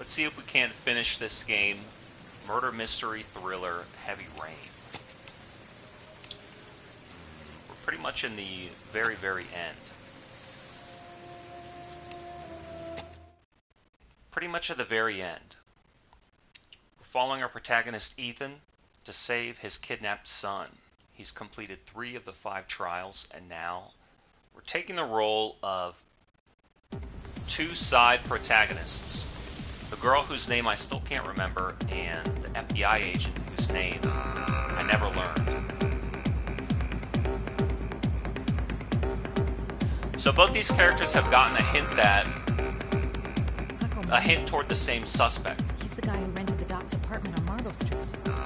Let's see if we can't finish this game. Murder mystery thriller Heavy Rain. We're pretty much in the very, very end. Pretty much at the very end. We're following our protagonist Ethan to save his kidnapped son. He's completed 3 of the 5 trials, and now we're taking the role of 2 side protagonists. The girl whose name I still can't remember, and the FBI agent whose name I never learned. So both these characters have gotten a hint toward the same suspect. He's the guy who rented the Doc's apartment on Margot Street.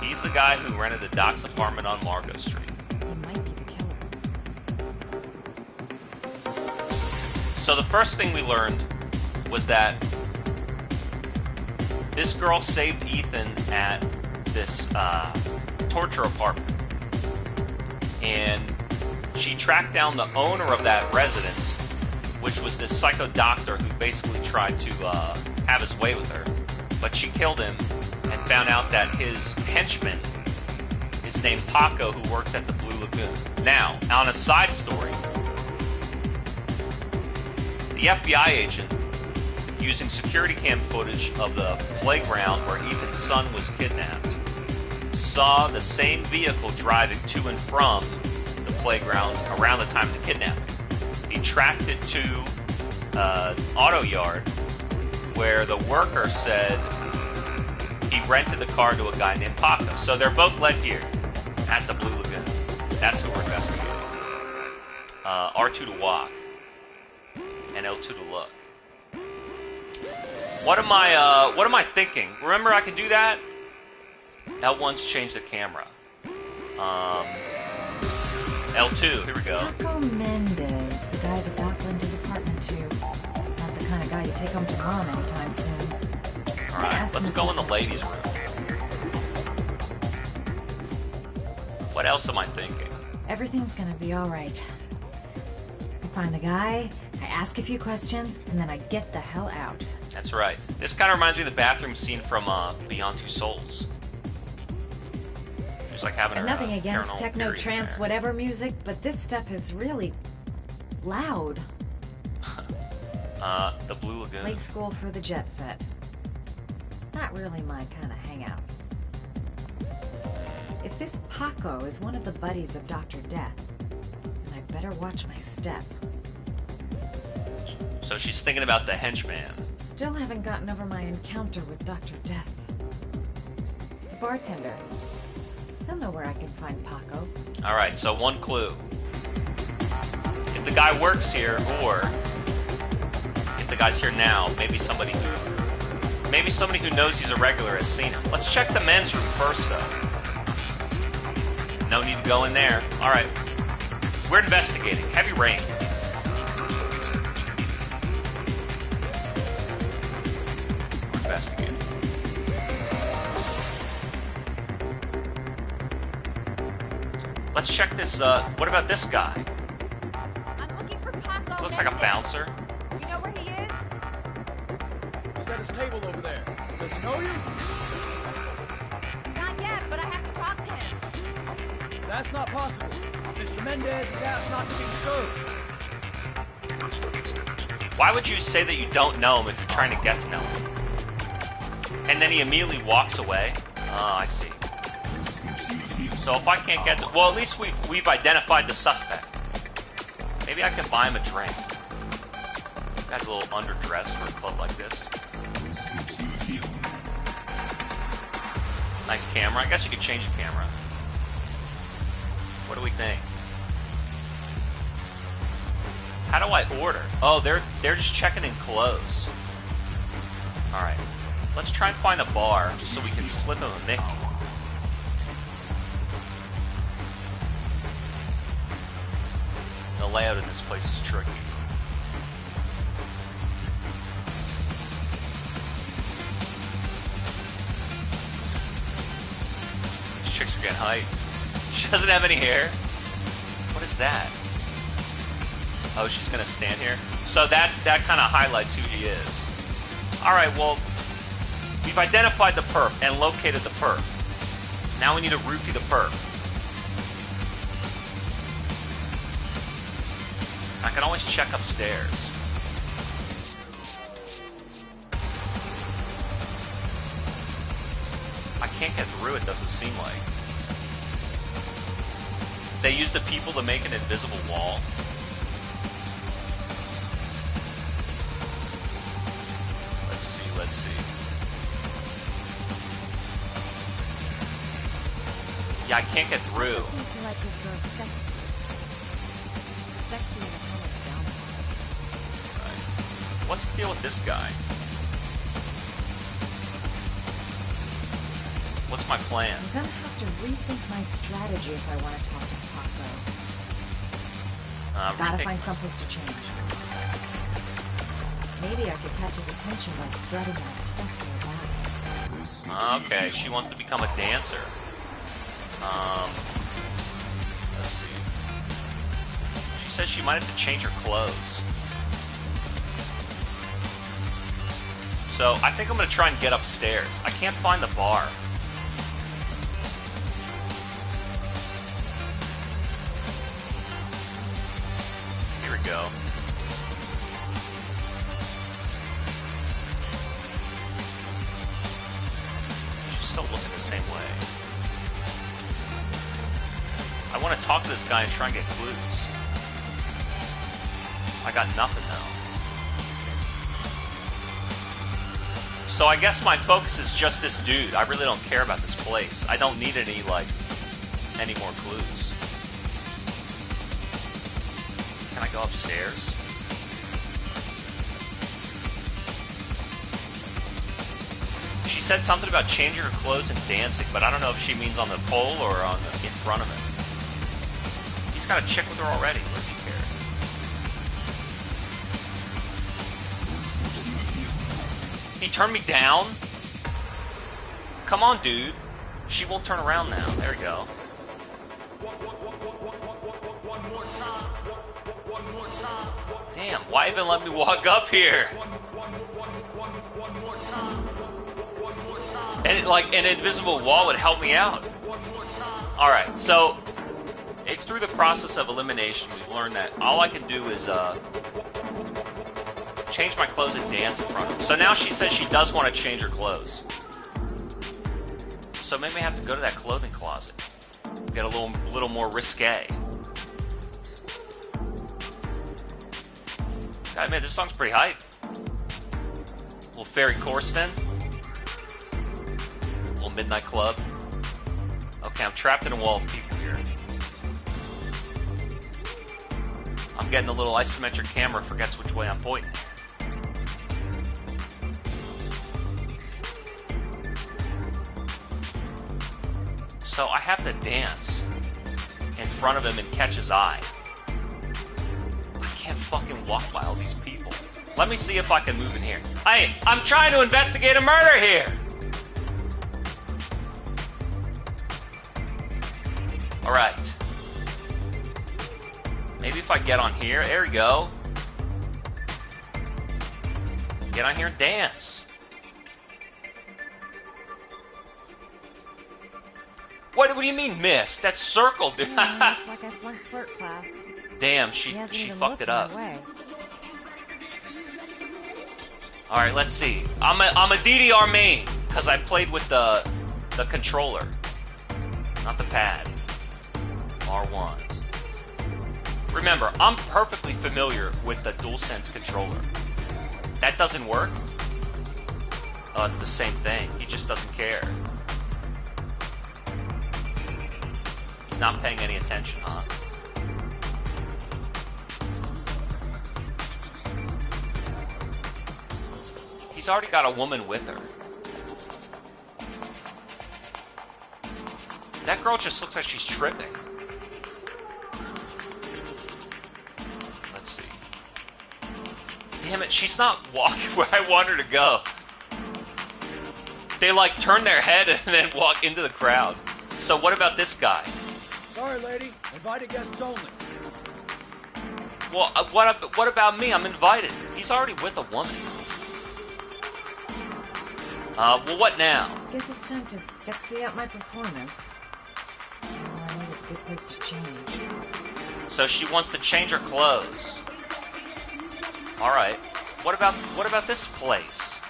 He's the guy who rented the Doc's apartment on Margot Street. He might be the killer. So the first thing we learned was that this girl saved Ethan at this torture apartment. And she tracked down the owner of that residence, which was this psycho doctor who basically tried to have his way with her. But she killed him and found out that his henchman is named Paco, who works at the Blue Lagoon. Now, on a side story, the FBI agent, using security cam footage of the playground where Ethan's son was kidnapped, saw the same vehicle driving to and from the playground around the time of the kidnapping. He tracked it to an auto yard where the worker said he rented the car to a guy named Paco. So they're both led here at the Blue Lagoon. That's who we're investigating. R2 to walk and L2 to look. What am I thinking? Remember I can do that? L1's change the camera. L2, here we go. Paco Mendez, the guy the Doc lent his apartment to. Not the kind of guy you take home to mom anytime soon. Alright, let's go in the ladies' room. What else am I thinking? Everything's gonna be alright. I find the guy, I ask a few questions, and then I get the hell out. That's right. This kind of reminds me of the bathroom scene from Beyond Two Souls. Just like having nothing against techno, trance, whatever music, but this stuff is really loud. The Blue Lagoon. Late school for the jet set. Not really my kind of hangout. If this Paco is one of the buddies of Dr. Death, then I better watch my step. So she's thinking about the henchman. Still haven't gotten over my encounter with Dr. Death. The bartender. He'll know where I can find Paco. Alright, so one clue. If the guy works here, or if the guy's here now, maybe somebody who knows he's a regular has seen him. Let's check the men's room first, though. No need to go in there. Alright. We're investigating. Heavy Rain. We're investigating. Let's check this, what about this guy? I'm looking for Paco. Looks like a bouncer. Do you know where he is? He's at his table over there. Does he know you? Not yet, but I have to talk to him. That's not possible. Mr. Mendez is asked not to be disturbed. Why would you say that you don't know him if you're trying to get to know him? And then he immediately walks away? Oh, I see. So if I can't get to... Well, at least we've identified the suspect. Maybe I can buy him a drink. Guy's a little underdressed for a club like this. Nice camera. I guess you could change the camera. What do we think? How do I order? Oh, they're just checking in clothes. Alright. Let's try and find a bar so we can slip him a Mickey. The layout in this place is tricky. These chicks are getting hype. She doesn't have any hair. What is that? Oh, she's gonna stand here. So that kind of highlights who she is. All right, well, We've identified the perp and located the perp. Now we need to roofie the perp. I can always check upstairs. I can't get through, it doesn't seem like. They use the people to make an invisible wall. Let's see. Yeah, I can't get through. It seems to like this girl sexy. Sexy in a kind of down. Right. What's the deal with this guy? What's my plan? I'm gonna have to rethink my strategy if I want to talk to Paco. Gotta find someplace to change. Maybe I could catch his attention by strutting my stuff nearby. Okay, she wants to become a dancer. Let's see. She says she might have to change her clothes. So I think I'm gonna try and get upstairs. I can't find the bar. Here we go. She's still looking the same way. I want to talk to this guy and try and get clues. I got nothing though. So I guess my focus is just this dude. I really don't care about this place. I don't need any more clues. Can I go upstairs? She said something about changing her clothes and dancing, but I don't know if she means on the pole or on in front of him. He's got a chick with her already. What does he care? He turned me down? Come on, dude. She won't turn around now. There we go. Damn, why even let me walk up here? And like an invisible wall would help me out. Alright, so it's through the process of elimination we've learned that all I can do is change my clothes and dance in front of him. So now she says she does want to change her clothes. So maybe I have to go to that clothing closet. Get a little more risque. I mean, this song's pretty hype. Little Ferry Corsten. Little Midnight Club. Okay, I'm trapped in a wall of people here. I'm getting a little isometric camera, forgets which way I'm pointing. So I have to dance in front of him and catch his eye. I can't fucking walk by all these people. Let me see if I can move in here. Hey, I'm trying to investigate a murder here! Alright. Maybe if I get on here, there we go. Get on here and dance. What do you mean miss? That's circle, dude. Looks like I flunked flirt class. Damn, she fucked it up. Alright, let's see. I'm a DDR main, because I played with the controller. Not the pad. R1. Remember, I'm perfectly familiar with the DualSense controller. That doesn't work? Oh, it's the same thing. He just doesn't care. He's not paying any attention, huh? He's already got a woman with her. That girl just looks like she's tripping. Let's see. Damn it, she's not walking where I want her to go. They like turn their head and then walk into the crowd. So what about this guy? Sorry, lady. Invited guests only. Well, what about me? I'm invited. He's already with a woman. Well, what now? Guess it's time to sexy up my performance. All I need is a good place to change. So she wants to change her clothes. All right. What about this place?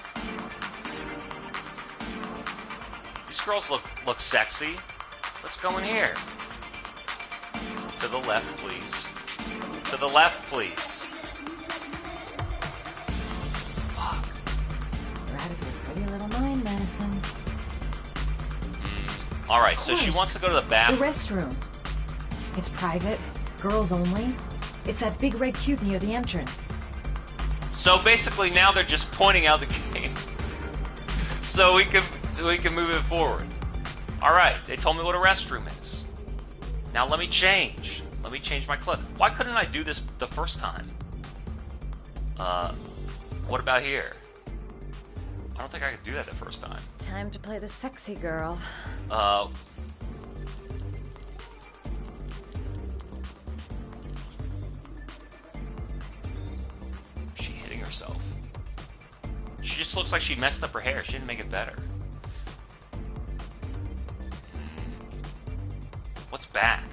These girls look sexy. Let's go in here. To the left, please. To the left, please. Fuck. You're out of your pretty little mind, Madison. All right. So she course. wants to go to the The bathroom. restroom. It's private, girls only. It's that big red cube near the entrance. So basically, now they're just pointing out the game, so we can move it forward. All right, they told me what a restroom is. Now let me change. Let me change my clothes. Why couldn't I do this the first time? What about here? I don't think I could do that the first time. Time to play the sexy girl. She hitting herself. She just looks like she messed up her hair. She didn't make it better. What's back?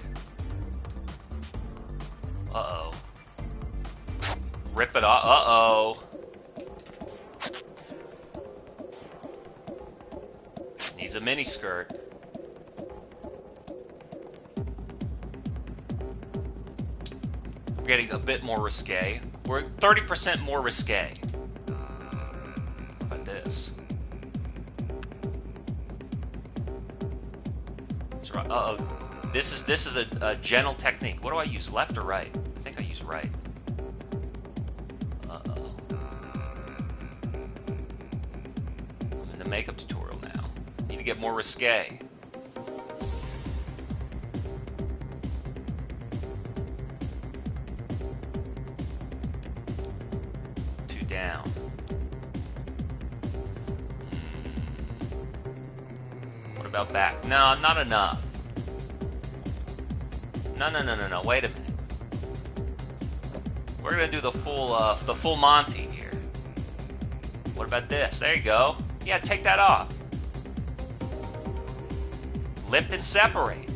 Uh-oh. Rip it off. Uh-oh. Needs a mini skirt. We're getting a bit more risque. We're 30% more risque. How about this? That's right. Uh-oh. This is a gentle technique. What do I use? Left or right? I think I use right. Uh-oh. I'm in the makeup tutorial now. Need to get more risque. Two down. What about back? No, not enough. No. Wait a minute. We're gonna do the full Monty here. What about this? There you go. Yeah, take that off. Lift and separate.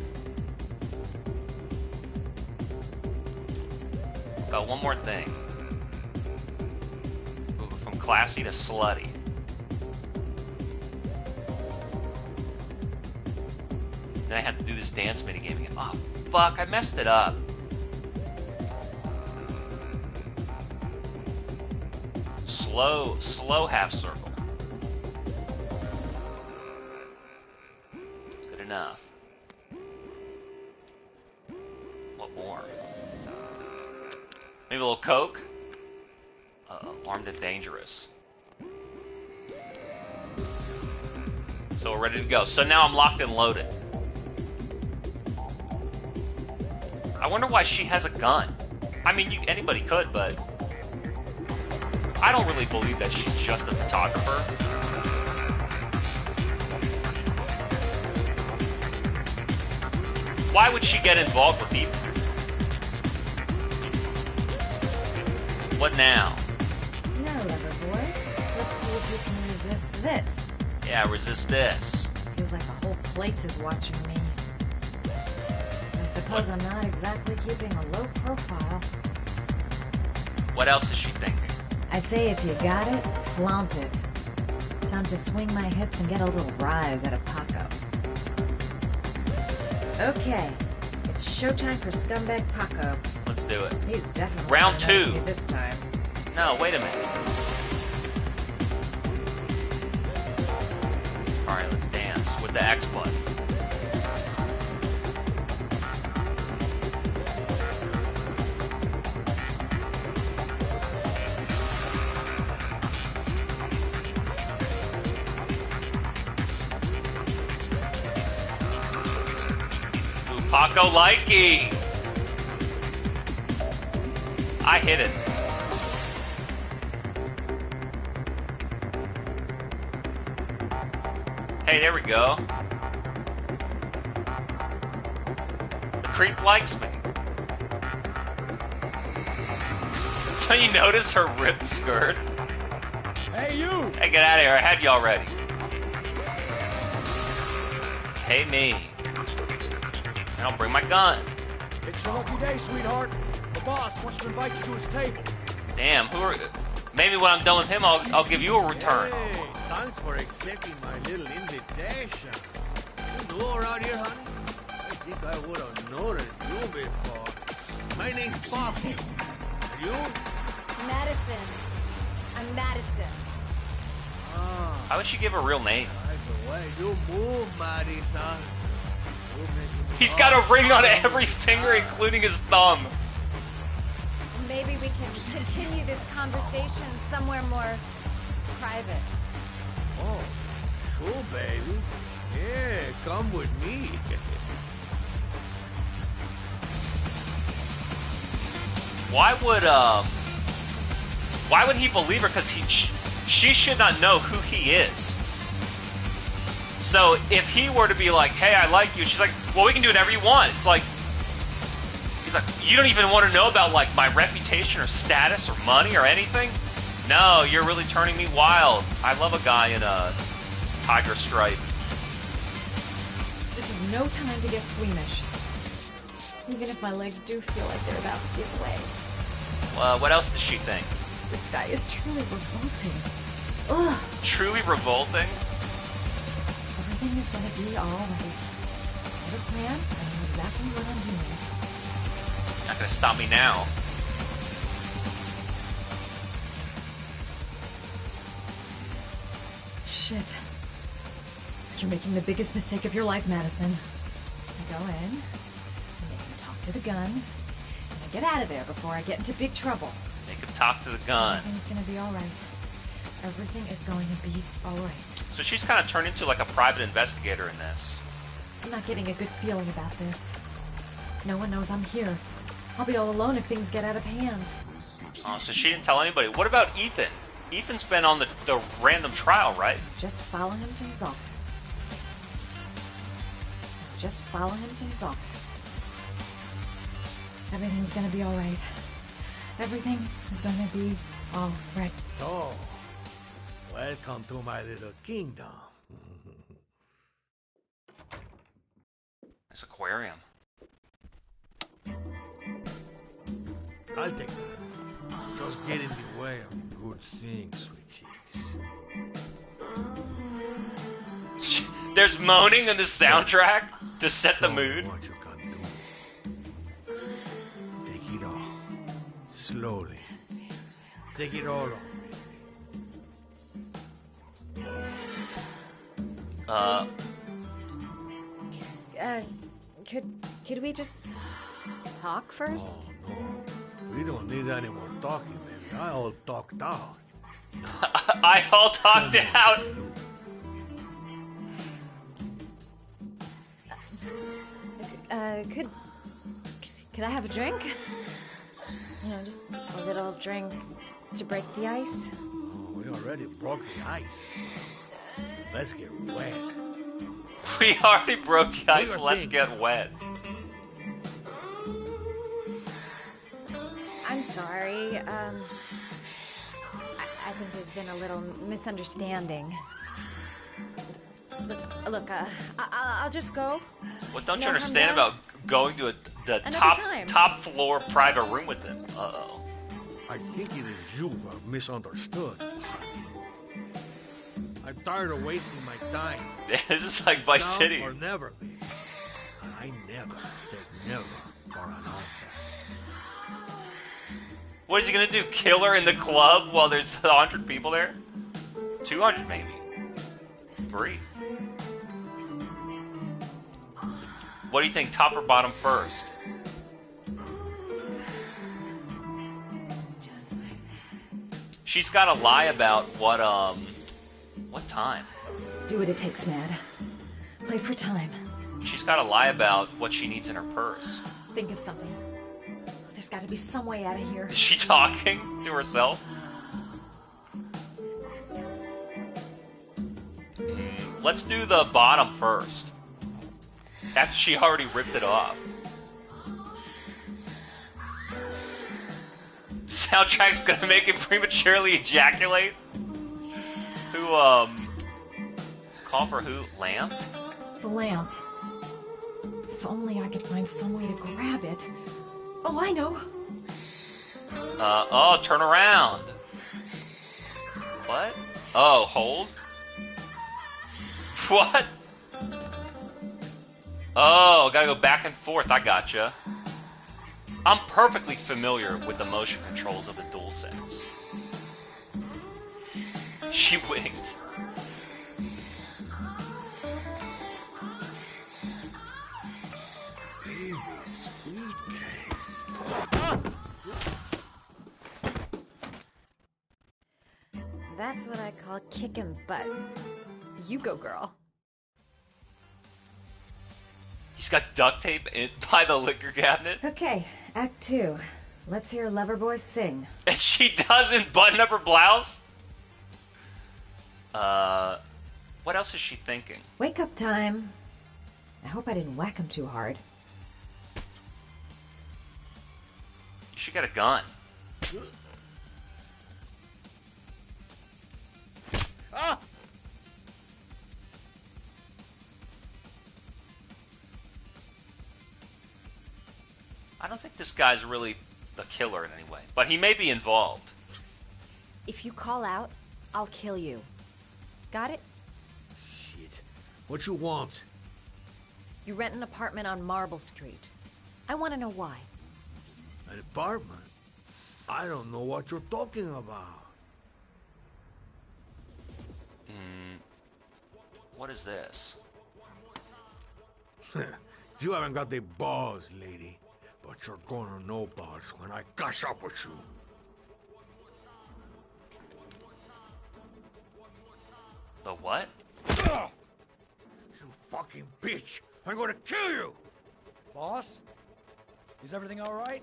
Got one more thing. Move from classy to slutty. Then I have to do this dance minigame again. Oh, fuck, I messed it up. Slow half circle. Good enough. What more? Maybe a little coke? Uh-oh, armed and dangerous. So we're ready to go. So now I'm locked and loaded. I wonder why she has a gun. I mean, anybody could, but I don't really believe that she's just a photographer. Why would she get involved with Ethan? What now? Now, lover boy, let's see if you can resist this. Yeah, resist this. Feels like the whole place is watching me. I suppose I'm not exactly keeping a low profile. What else is she thinking? I say if you got it, flaunt it. Time to swing my hips and get a little rise out of Paco. Okay, it's showtime for scumbag Paco. Let's do it. He's definitely Round gonna notice two. me this time. No, wait a minute. Alright, let's dance with the X button. Paco Likey! I hit it. Hey, there we go. The creep likes me. Don't you notice her ripped skirt? Hey, you! Hey, get out of here. I had you already. Pay me. And I'll bring my gun. It's your lucky day, sweetheart. The boss wants to invite you to his table. Damn, who are... Maybe when I'm done with him, I'll give you a return. Hey, thanks for accepting my little invitation. You new around here, honey? I think I would have noticed you before. My name's Poppy. You? Madison. I'm Madison. Ah, How would she give a real name? by the way, you move, Madison. You make me He's got a ring on every finger, including his thumb. Maybe we can continue this conversation somewhere more private. Oh, cool, baby. Yeah, come with me. Why would he believe her? Because she should not know who he is. So if he were to be like, hey, I like you, she's like, well, we can do whatever you want. It's like, he's like, you don't even want to know about like my reputation or status or money or anything? No, you're really turning me wild. I love a guy in a tiger stripe. This is no time to get squeamish. Even if my legs do feel like they're about to give way. What else does she think? This guy is truly revolting. Ugh. Truly revolting? Everything is gonna be alright. I have a plan, and I know exactly what I'm doing. Not gonna stop me now. Shit. You're making the biggest mistake of your life, Madison. I go in, and make him talk to the gun, and I get out of there before I get into big trouble. Make him talk to the gun. Everything's gonna be alright. Everything is going to be alright. So she's kind of turned into like a private investigator in this. I'm not getting a good feeling about this. No one knows I'm here. I'll be all alone if things get out of hand. Oh, so she didn't tell anybody. What about Ethan? Ethan's been on the random trial, right? Just follow him to his office. Just follow him to his office. Everything's gonna be alright. Everything is gonna be alright. So, welcome to my little kingdom. This aquarium. I'll take that. Just get in the way of good things, sweet cheeks. There's moaning in the soundtrack to set the Show me mood. what you can do. Take it all. Slowly. Take it all on me. Could we just talk first? Oh, no. We don't need any more talking, baby. I all talked out. I all talked it out. Could I have a drink? You know, just a little drink to break the ice. Oh, we already broke the ice. Let's get wet. We already broke the ice. your Let's thing. get wet. I'm sorry. I think there's been a little misunderstanding. Look, I'll just go. What don't No, you I'm understand down. about going to the Another top time. top floor private room with him? Uh-oh. I think it is you who are misunderstood. I'm tired of wasting my time. This is like Vice Now City. or never, baby. And I never take never for an answer. What is he gonna do? Kill her in the club while there's 100 people there? 200 maybe. 3. What do you think? Top or bottom first? She's got to lie about what time? Do what it takes, Mad. Play for time. She's got to lie about what she needs in her purse. Think of something. There's got to be some way out of here. Is she talking to herself? Let's do the bottom first. After she already ripped it off. Soundtrack's gonna make him prematurely ejaculate? Who, call for who? Lamb? The lamp. If only I could find some way to grab it. Oh, I know. Oh, turn around. What? Oh, hold? What? Oh, gotta go back and forth. I gotcha. I'm perfectly familiar with the motion controls of the DualSense. She winked. Baby, sweet cakes. That's what I call kicking butt. You go, girl. He's got duct tape by the liquor cabinet. Okay, Act 2. Let's hear Loverboy sing. And she doesn't button up her blouse? What else is she thinking? Wake up time. I hope I didn't whack him too hard. She got a gun. Ah! I don't think this guy's really the killer in any way, but he may be involved. If you call out, I'll kill you. Got it? Shit. What you want? You rent an apartment on Marble Street. I want to know why. An apartment? I don't know what you're talking about. What is this? You haven't got the balls, lady. But you're gonna know balls when I catch up with you. The what? Ugh! You fucking bitch! I'm gonna kill you! Boss? Is everything all right?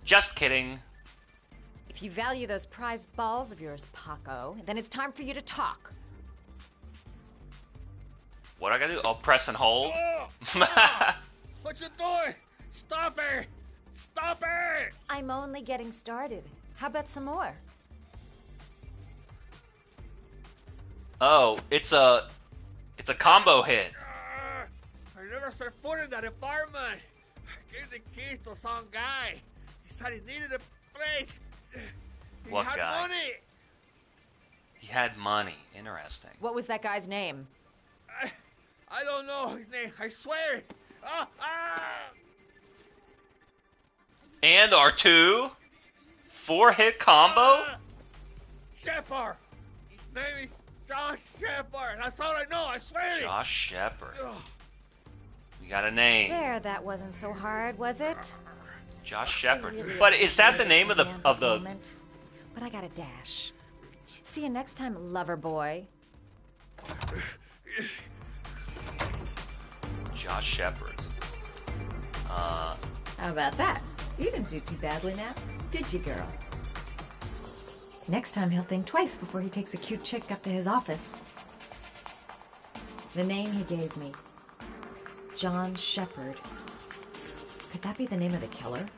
Just kidding. If you value those prized balls of yours, Paco, then it's time for you to talk. What I gotta do? I'll press and hold. What you doing? Stop it! Stop it! I'm only getting started. How about some more? Oh, it's a combo hit. I never set foot in that apartment. I gave the keys to some guy. He said he needed a place. He What had guy? money. He had money. Interesting. What was that guy's name? I don't know his name. I swear. And R2, 4-hit combo. Shepard. His name is Josh Shepard. That's all I know. I swear it. Josh Shepard. Ugh. You got a name. There, that wasn't so hard, was it? Josh Shepard. But is that the name of the Moment. But I got a dash. See you next time, lover boy. Josh Shepard? How about that? You didn't do too badly now, did you, girl? Next time he'll think twice before he takes a cute chick up to his office. The name he gave me. John Shepard. Could that be the name of the killer?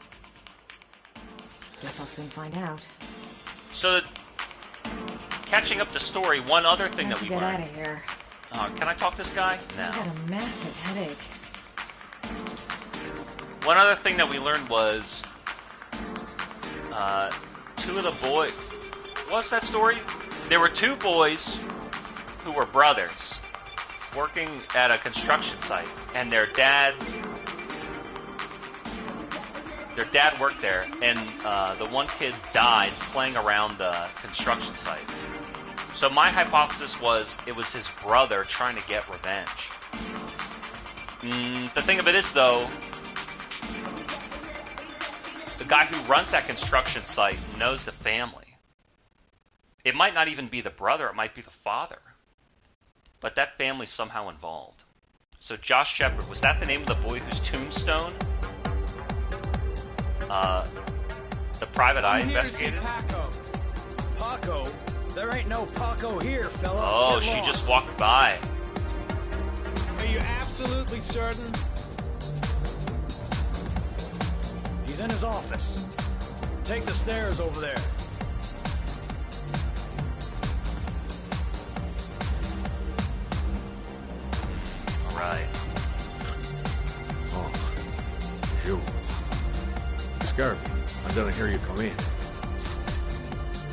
Guess I'll soon find out. So, catching up the story, one other thing that we Get out learned. of here. Can I talk to this guy? I No. got a massive headache. One other thing that we learned was, two of the boys. What's that story? There were two boys who were brothers working at a construction site, and their dad worked there, and the one kid died playing around the construction site. So my hypothesis was it was his brother trying to get revenge. The thing of it is, though, the guy who runs that construction site knows the family. It might not even be the brother, it might be the father. But that family's somehow involved. So Josh Shepard, was that the name of the boy whose tombstone The private eye I'm here to see investigated? Paco. Paco? There ain't no Paco here, fella. Oh, Get she lost. just walked by. Are you absolutely certain? He's in his office. Take the stairs over there. Alright. Oh, you. Scared me. I didn't hear you come in.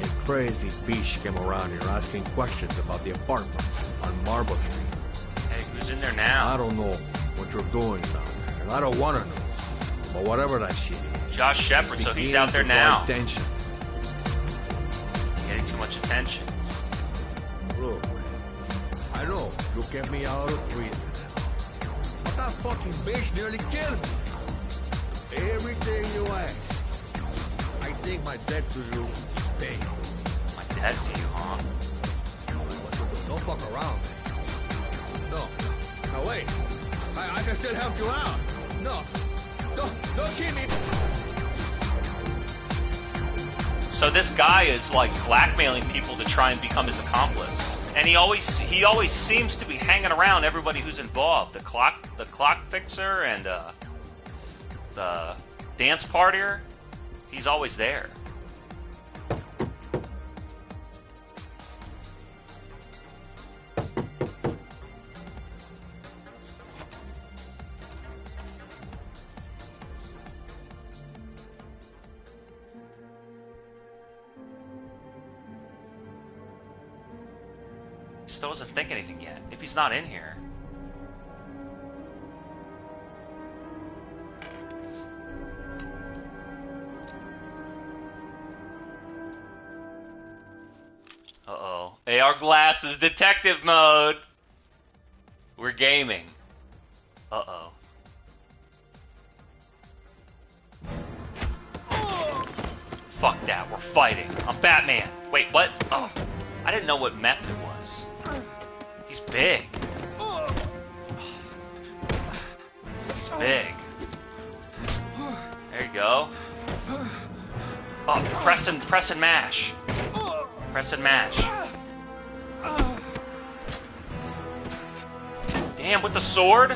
A crazy bitch came around here asking questions about the apartment on Marble Street. Hey, who's in there now? I don't know what you're doing down there, and I don't want to know. But whatever that shit is, Josh Shepard, so he's beginning out there to draw now. Attention. Getting too much attention. Look, man. I know you kept me out of prison. But that fucking bitch nearly killed me. Everything you ask. I think my debt to you is paid. My debt to you, huh? Don't fuck around, man. No. Now wait. I can still help you out. No. Don't kill me. So this guy is like blackmailing people to try and become his accomplice. And he always seems to be hanging around everybody who's involved. The clock fixer and the dance partier. He's always there. Still doesn't think anything yet. If he's not in here. Uh-oh. AR glasses, detective mode. We're gaming. Uh-oh. Fuck that, we're fighting. I'm Batman. Wait, what? Oh, I didn't know what method was. He's big. He's big. There you go. Oh, press and mash. Press and mash. Damn, with the sword?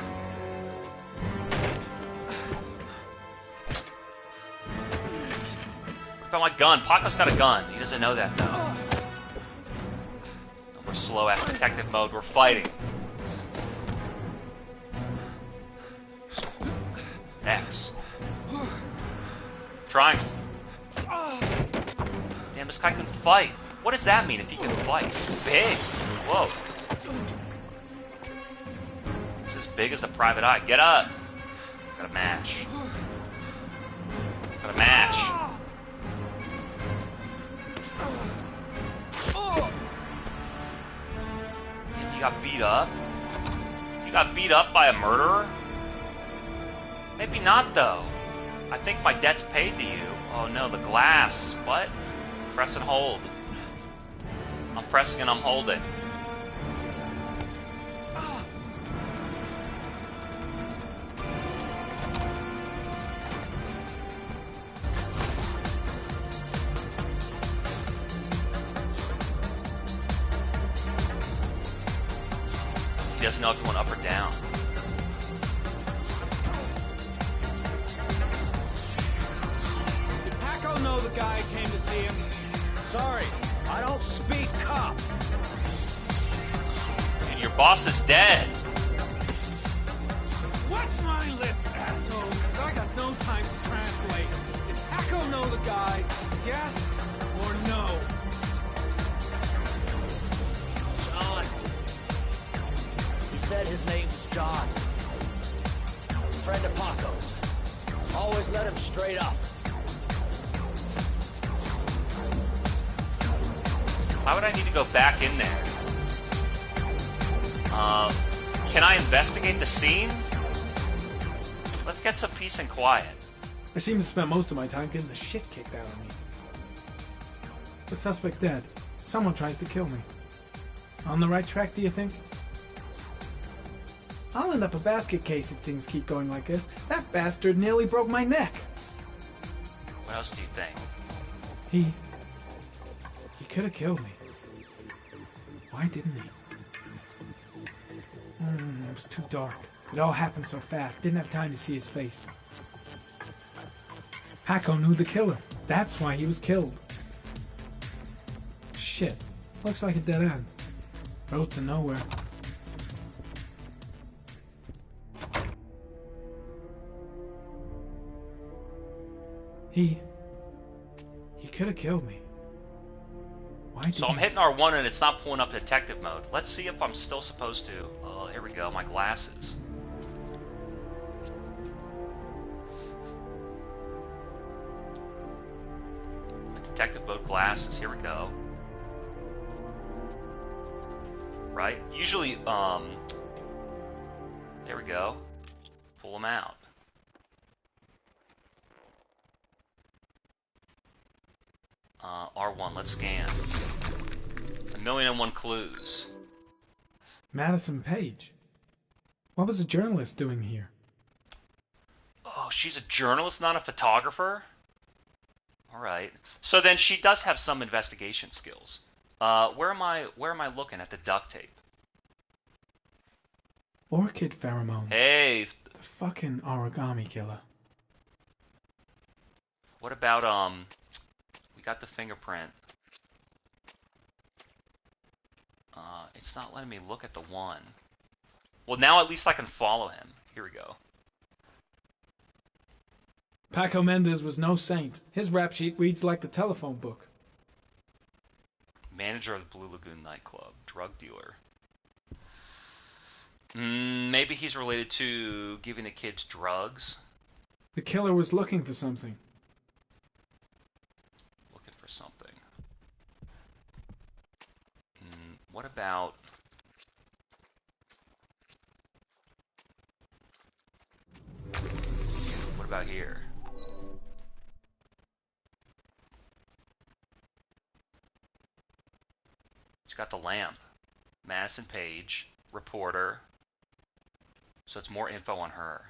What about my gun? Paco's got a gun. He doesn't know that, though. We're slow-ass detective mode. We're fighting. X. Triangle. Damn, this guy can fight. What does that mean if he can fight? He's big. Whoa. He's as big as the private eye. Get up. Gotta mash. Gotta mash. You got beat up? You got beat up by a murderer? Maybe not, though. I think my debt's paid to you. Oh no, the glass. What? Press and hold. I'm pressing and I'm holding. He doesn't know if he went up or down. Did Paco know the guy came to see him? Sorry, I don't speak cop. And your boss is dead. Watch my lips, asshole, 'cause I got no time to translate. Did Paco know the guy? Yes or no? John. He said his name was John. Friend of Paco's. Always let him straight up. Why would I need to go back in there? Can I investigate the scene? Let's get some peace and quiet. I seem to spend most of my time getting the shit kicked out of me. The suspect dead. Someone tries to kill me. On the right track, do you think? I'll end up a basket case if things keep going like this. That bastard nearly broke my neck. else do you think? He could have killed me. Why didn't he? It was too dark. It all happened so fast. Didn't have time to see his face. Hako knew the killer. That's why he was killed. Shit. Looks like a dead end. Road to nowhere. He could have killed me. Why didn't So I'm hitting R1 and it's not pulling up detective mode. Let's see if I'm still supposed to. Oh, here we go. My glasses. Detective mode glasses. Here we go. Right? Usually, there we go. Pull them out. R1, let's scan. 1,000,001 clues. Madison Page. What was a journalist doing here? Oh, she's a journalist, not a photographer? Alright. So then she does have some investigation skills. Where am I looking at the duct tape? Orchid pheromones. Hey, The fucking origami killer. what about, we got the fingerprint. It's not letting me look at the one. Well, now at least I can follow him. Here we go. Paco Mendez was no saint. His rap sheet reads like the telephone book. Manager of the Blue Lagoon nightclub. Drug dealer. Maybe he's related to giving the kids drugs. The killer was looking for something. Looking for something. What about... What about here? He's got the lamp. Madison Page, reporter. So it's more info on her.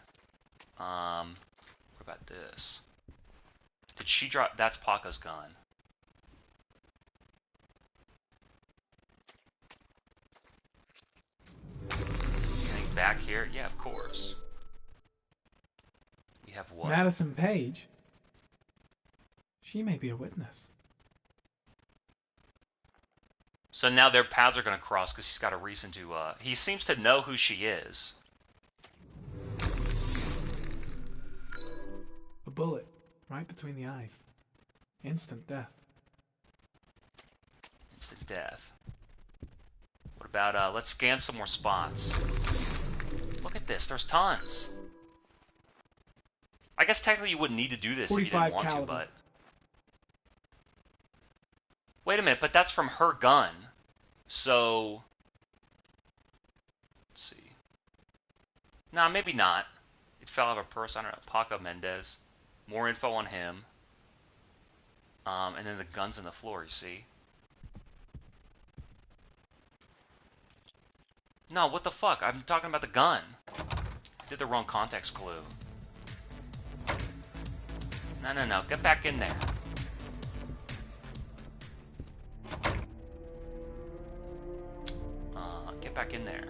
What about this? Did she drop? That's Paco's gun. Anything back here? Yeah, of course. We have what? Madison Page? She may be a witness. So now their paths are going to cross because he's got a reason to, he seems to know who she is. A bullet, right between the eyes. Instant death. Instant death. What about, let's scan some more spots. Look at this, there's tons. I guess technically you wouldn't need to do this if you didn't want caliber. to, but... Wait a minute, but that's from her gun. So... Let's see. Nah, maybe not. It fell out of a purse. I don't know. Paco Mendez. More info on him. And then the gun's in the floor, you see? No, what the fuck? I'm talking about the gun. Did the wrong context clue. No. Get back in there. Get back in there.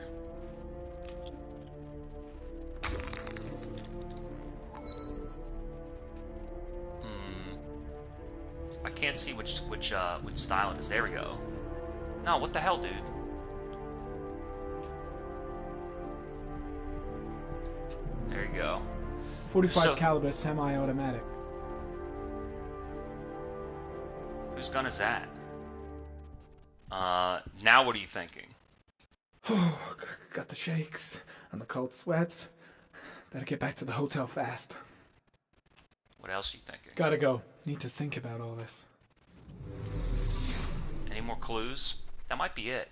I can't see which style it is. There we go. No, what the hell, dude? There you go. 45 caliber semi-automatic. Whose gun is that? Now what are you thinking? Oh, got the shakes and the cold sweats. Better get back to the hotel fast. What else are you thinking? Gotta go. Need to think about all this. Any more clues? That might be it.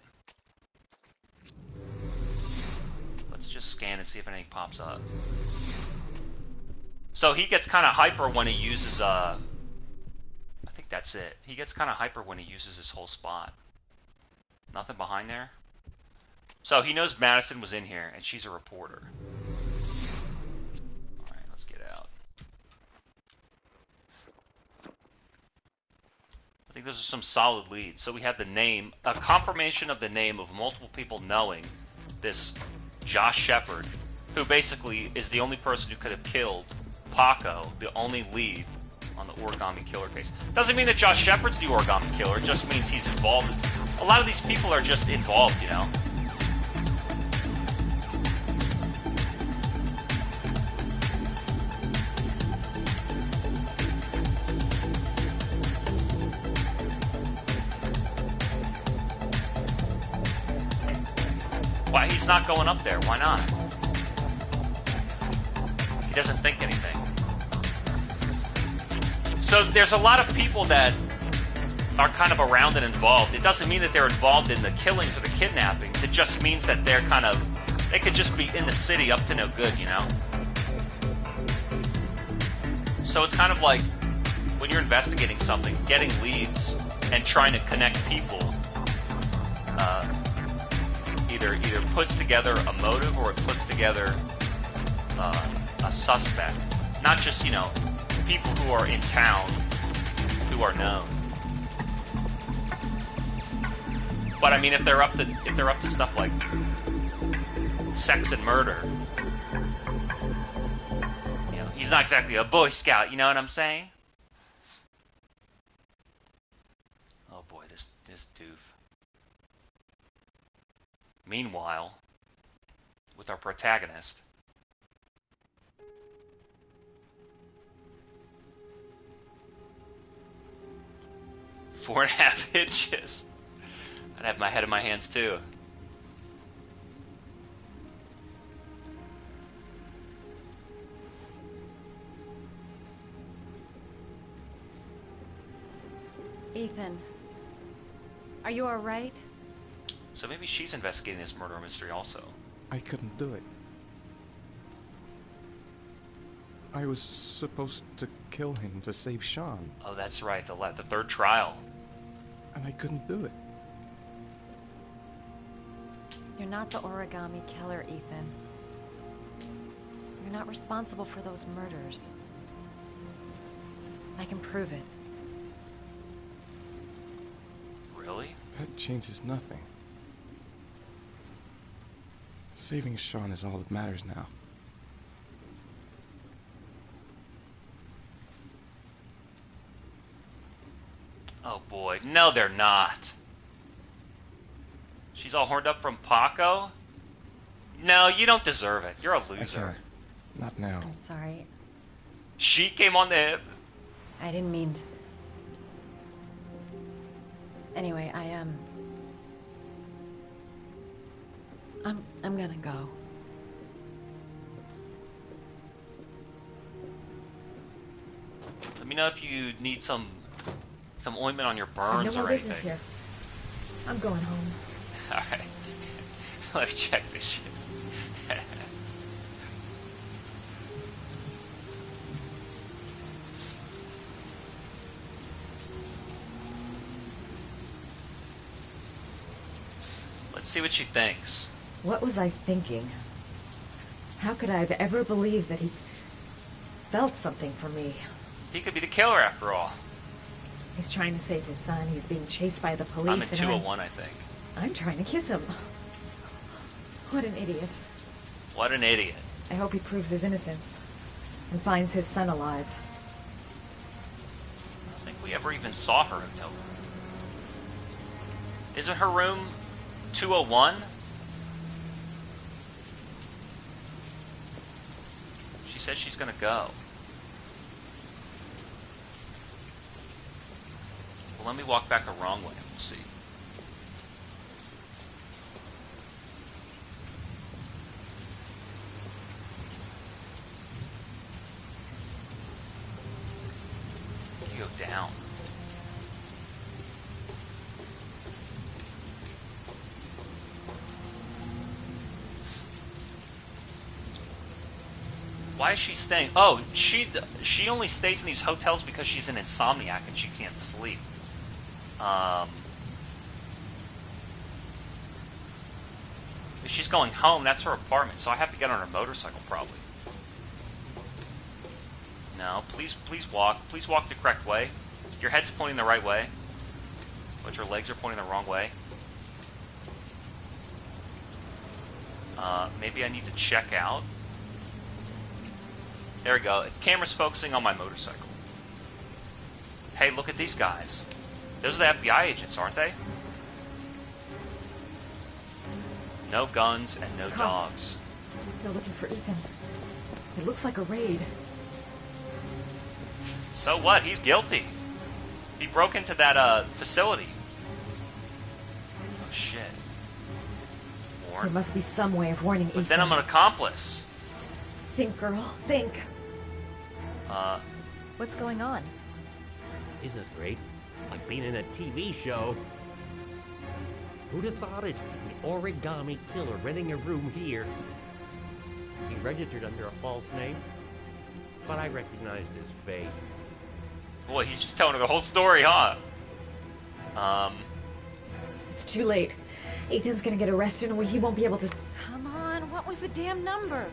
Let's just scan and see if anything pops up. So he gets kind of hyper when he uses, I think that's it. He gets kind of hyper when he uses his whole spot. Nothing behind there? So he knows Madison was in here, and she's a reporter. Alright, let's get out. those are some solid leads. So we have the name, a confirmation of the name of multiple people knowing this Josh Shepard, who basically is the only person who could have killed Paco, the only lead on the Origami Killer case. Doesn't mean that Josh Shepard's the Origami Killer, it just means he's involved. A lot of these people are just involved, you know? Why he's not going up there? Why not? He doesn't think anything. So there's a lot of people that are kind of around and involved. It doesn't mean that they're involved in the killings or the kidnappings. It just means that they're kind of, they could just be in the city up to no good, you know? So it's kind of like when you're investigating something, getting leads and trying to connect people either puts together a motive or it puts together a suspect. Not just, you know, people who are in town who are known. But I mean, if they're up to stuff like sex and murder, you know, he's not exactly a Boy Scout. You know what I'm saying? Oh boy, this doof. Meanwhile, with our protagonist. Four and a half inches. I'd have my head in my hands too. Ethan, are you alright? So maybe she's investigating this murder mystery also. I couldn't do it. I was supposed to kill him to save Sean. Oh, that's right, the third trial. And I couldn't do it. You're not the Origami Killer, Ethan. You're not responsible for those murders. I can prove it. Really? That changes nothing. Saving Sean is all that matters now. Oh boy, no they're not. She's all horned up from Paco? No, you don't deserve it. You're a loser. Not now. I'm sorry. She came on the... I didn't mean to. Anyway, I'm gonna go. Let me know if you need some ointment on your burns no or more anything. business here. I'm going home. Alright. Let me check this shit. Let's see what she thinks. What was I thinking? How could I have ever believed that he felt something for me? He could be the killer after all. He's trying to save his son. He's being chased by the police. I'm in 201, I think. I'm trying to kiss him. What an idiot. What an idiot. I hope he proves his innocence and finds his son alive. I don't think we ever even saw her until... Isn't her room 201? She says she's gonna go. Well, let me walk back the wrong way and we'll see. You go down. Why is she staying? Oh, she only stays in these hotels because she's an insomniac and she can't sleep. If she's going home, that's her apartment, so I have to get on her motorcycle probably. No, please walk. Please walk the correct way. Your head's pointing the right way. but your legs are pointing the wrong way. Maybe I need to check out. There we go. The camera's focusing on my motorcycle. Hey, look at these guys. Those are the FBI agents, aren't they? No guns and no dogs. They're looking for Ethan. It looks like a raid. So what? He's guilty. He broke into that facility. Oh shit. There Warren. must be some way of warning Ethan. But then I'm an accomplice. Think, girl. Think. What's going on? Isn't this great? Like being in a TV show. Who'd have thought it? The origami killer renting a room here. He registered under a false name, but I recognized his face. Boy, he's just telling her the whole story, huh? It's too late. Ethan's gonna get arrested and he won't be able to... Come on, what was the damn number?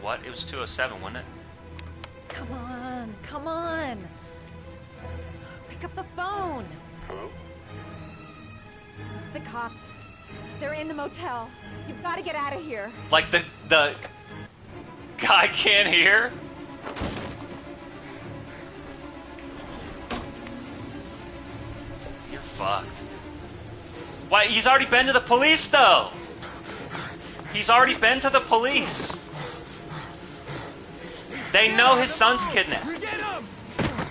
What? It was 207, wasn't it? Come on, come on. Pick up the phone. Hello? The cops. They're in the motel. You've got to get out of here. Like the guy can't hear? You're fucked. Why? He's already been to the police, though. He's already been to the police. They know his son's kidnapped.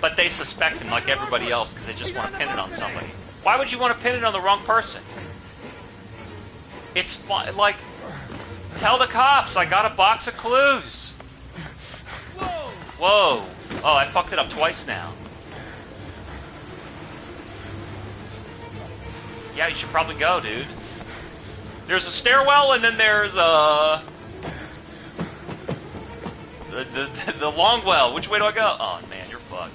But they suspect him like everybody else because they just want to pin it on somebody. Why would you want to pin it on the wrong person? It's like, tell the cops I got a box of clues. Whoa. Oh, I fucked it up twice now. Yeah, you should probably go, dude. There's a stairwell and then there's the long well. Which way do I go? Oh man, you're fucked.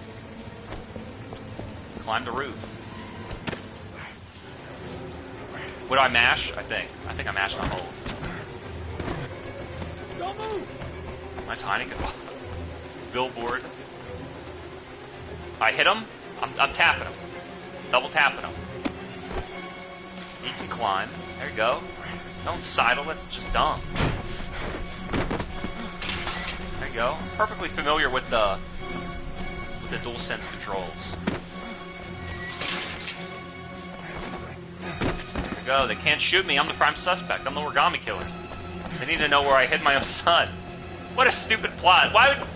Climb the roof. What do I mash? I think I mashed on hold. Don't move! Nice Heineken. Billboard. I hit him. I'm tapping him. Double tapping him. He can climb. There you go. Don't sidle. That's just dumb. There you go. I'm perfectly familiar with the DualSense controls. There you go. They can't shoot me. I'm the prime suspect. I'm the origami killer. They need to know where I hid my own son. What a stupid plot. Why would...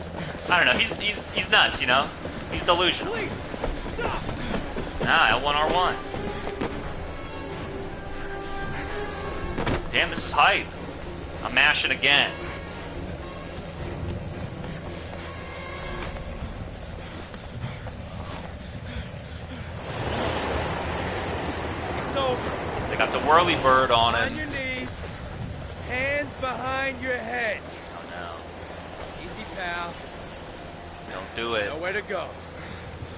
I don't know. He's nuts, you know? He's delusional. Nah, L1R1. Damn, this is hype. I'm mashing again. It's over. They got the whirly bird on On it. your knees. Hands behind your head. Oh Easy, pal. no. Don't do it. Nowhere to go.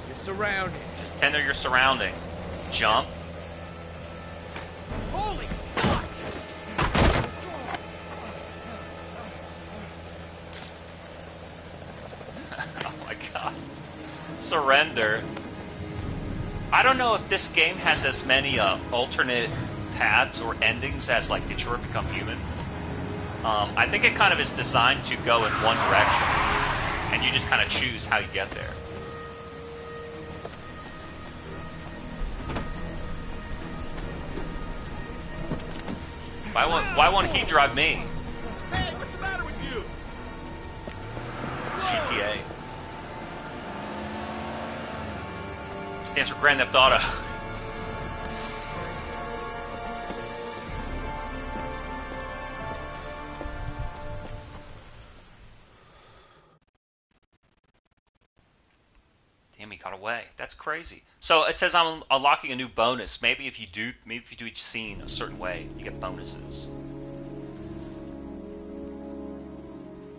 You're surrounded. Just tender your surrounding. Jump. Holy fuck! Oh my god. Surrender. I don't know if this game has as many alternate paths or endings as like Detroit Become Human. I think it kind of is designed to go in one direction, and you just kind of choose how you get there. Why won't he drive me? Hey, what's the matter with you? GTA. Stands for Grand Theft Auto. Damn, he got away. That's crazy. So it says I'm unlocking a new bonus. Maybe if you do each scene a certain way, you get bonuses.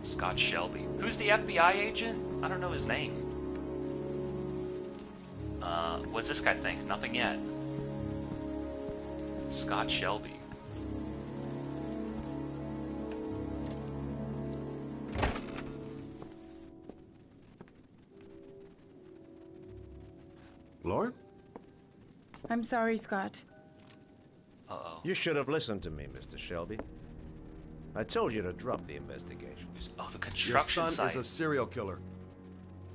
Scott Shelby. Who's the FBI agent? I don't know his name. What's this guy think? Nothing yet. Scott Shelby. Laura? I'm sorry, Scott. Uh-oh. You should have listened to me, Mr. Shelby. I told you to drop the investigation. Oh, the Your construction son site. is a serial killer.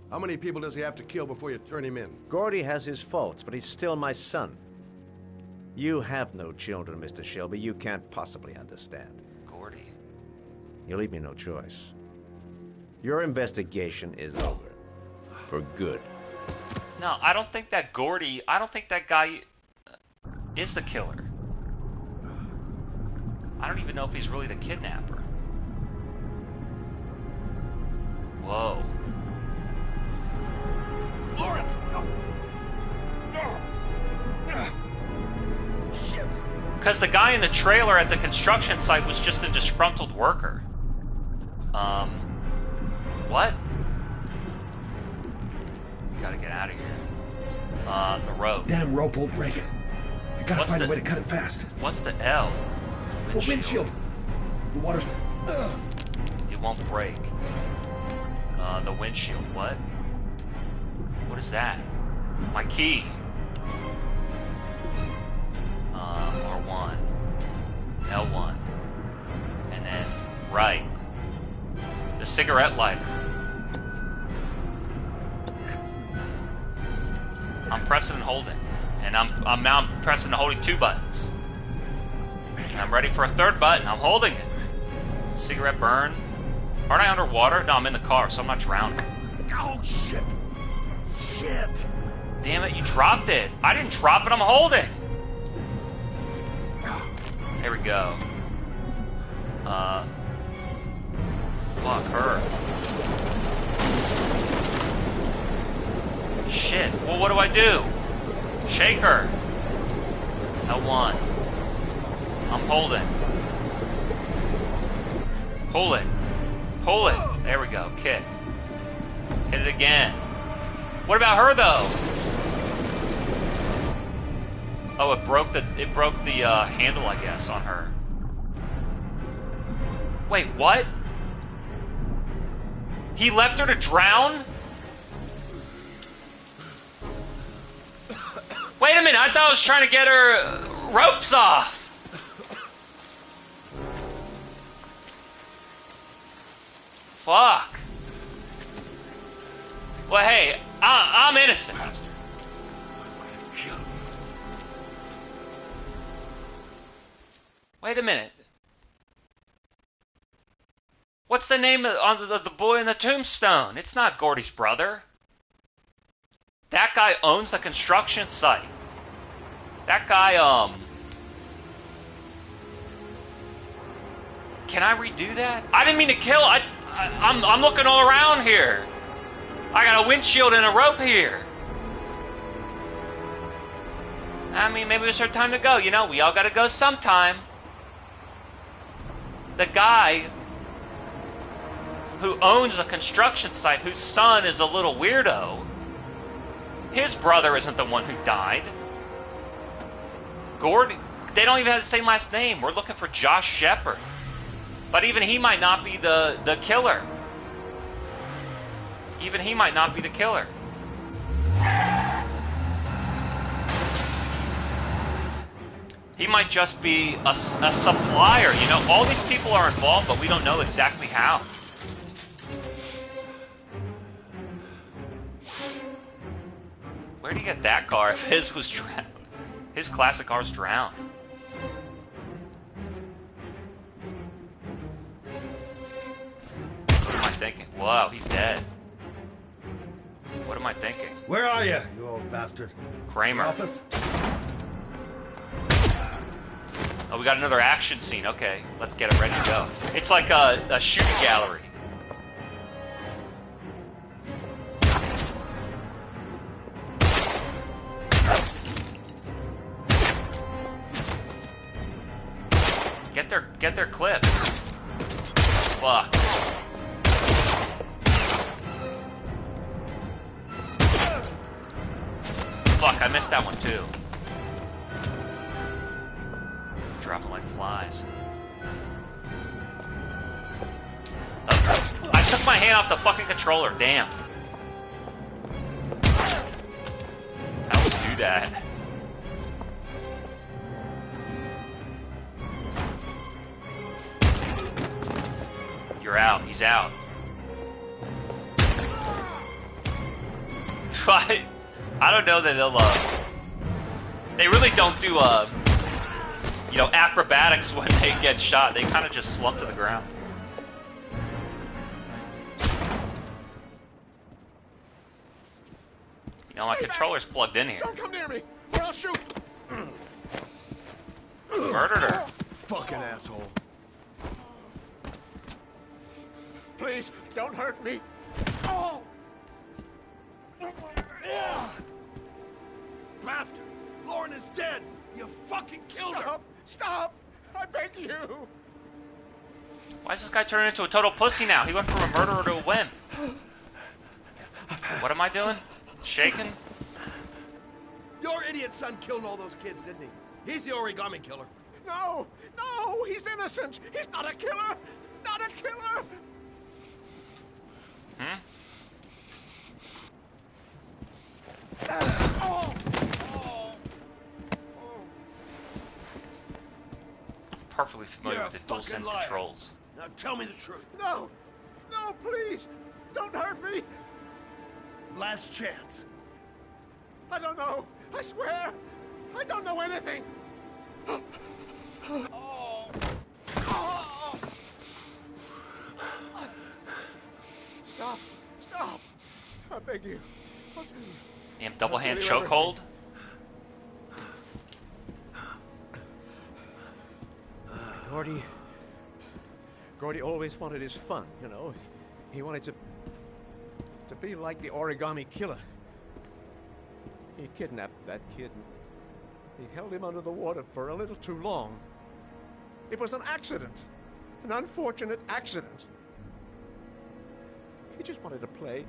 How many people does he have to kill before you turn him in? Gordy has his faults, but he's still my son. You have no children, Mr. Shelby. You can't possibly understand. Gordy. You leave me no choice. Your investigation is over. For good. No, I don't think that Gordy... I don't think that guy is the killer. I don't even know if he's really the kidnapper. Whoa. Lauren! Shit! Because the guy in the trailer at the construction site was just a disgruntled worker. What? We gotta get out of here. The road. Damn rope won't break. I gotta find a way to cut it fast. What's the L? The windshield. The water's... It won't break. The windshield. What? What is that? My key. R1. L1. And then right. The cigarette lighter. I'm pressing and holding. And I'm now pressing and holding 2 buttons. And I'm ready for a 3rd button. I'm holding it. Cigarette burn. Aren't I underwater? No, I'm in the car, so I'm not drowning. Oh, shit. Shit. Damn it, you dropped it. I didn't drop it, I'm holding. There we go. Fuck her. Shit. Well, what do I do? Shake her. L1. I'm holding. Pull it. Pull it. There we go. Kick. Hit it again. What about her, though? Oh, it broke the handle, I guess, on her. Wait, what? He left her to drown? Wait a minute, I thought I was trying to get her ropes off. Fuck. Well, hey, I'm innocent. Wait a minute. What's the name of the boy in the tombstone? It's not Gordy's brother. That guy owns the construction site. That guy, Can I redo that? I didn't mean to kill. I'm looking all around here. I got a windshield and a rope here. I mean, maybe it's our time to go. You know, we all gotta go sometime. The guy who owns a construction site, whose son is a little weirdo, his brother isn't the one who died. Gordy, they don't even have the same last name. We're looking for Josh Shepard. But even he might not be the killer. Even he might not be the killer. He might just be a supplier. You know, all these people are involved, but we don't know exactly how. Where'd he get that car if his was drowned? His classic car's drowned. What am I thinking? Wow, he's dead. What am I thinking? Where are you, you old bastard? Kramer. The office? Oh, we got another action scene. Okay, let's get it ready to go. It's like a shooting gallery. Get their clips. Fuck. Fuck, I missed that one too. Dropping like flies. I took my hand off the fucking controller, damn. I always do that. You're out. He's out. I don't know that they'll, they really don't do, you know, acrobatics when they get shot. They kind of just slump to the ground. You know, my controller's plugged in here. Don't come near me, or I'll shoot. Murdered her. Fucking asshole. Please, don't hurt me. Oh. Clapton, Lauren is dead. You fucking killed her. Stop! I beg you. Why is this guy turning into a total pussy now? He went from a murderer to a wimp. What am I doing? Shaking? Your idiot son killed all those kids, didn't he? He's the origami killer. No, no, he's innocent. He's not a killer. Not a killer. Hmm? Oh. Perfectly familiar You're with a the fucking DualSense liar. controls. Now tell me the truth. No, no, please, don't hurt me. Last chance. I don't know. I swear, I don't know anything. Oh. Oh. Stop, stop. I beg you. I'll tell you. Damn, double hand tell you chokehold. Gordy always wanted his fun, you know. He wanted to be like the origami killer. He kidnapped that kid and he held him under the water for a little too long. It was an accident. An unfortunate accident. He just wanted to play.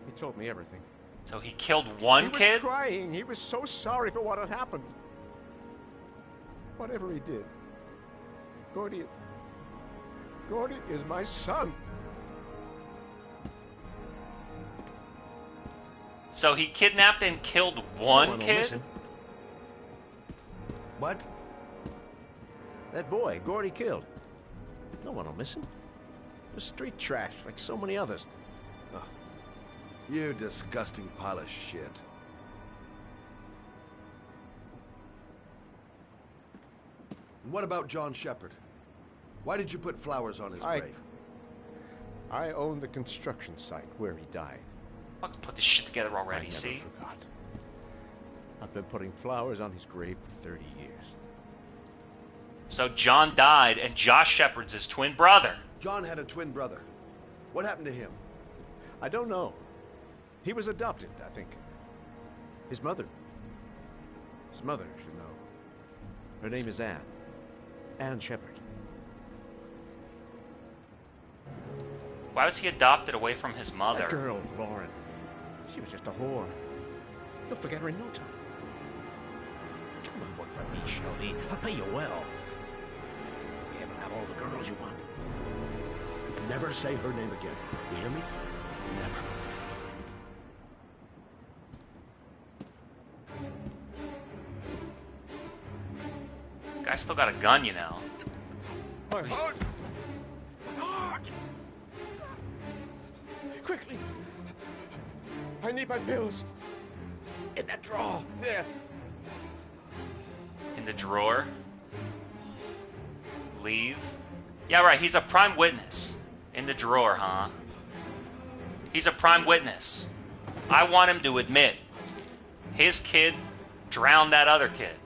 He told me everything. So he killed one kid? He was crying. He was so sorry for what had happened. Whatever he did, Gordy is my son. So he kidnapped and killed one kid? What? That boy, Gordy killed. No one will miss him. He was street trash, like so many others. Oh, you disgusting pile of shit. And what about John Shepard? Why did you put flowers on his grave? I own the construction site where he died. Fuck, put this shit together already, I see? never forgot. I've been putting flowers on his grave for 30 years. So John died, and Josh Shepard's his twin brother. John had a twin brother. What happened to him? I don't know. He was adopted, I think. His mother should know. Her name is Anne. Anne Shepard. Why was he adopted away from his mother? That girl, Lauren. She was just a whore. You'll forget her in no time. Come and work for me, Shelby. I'll pay you well. You haven't have all the girls you want. Never say her name again. You hear me? Never. Guy still got a gun, you know. My heart! Quickly! I need my pills. In that drawer. There. In the drawer. Leave. Yeah, right, he's a prime witness. In the drawer, huh? He's a prime witness. I want him to admit his kid drowned that other kid.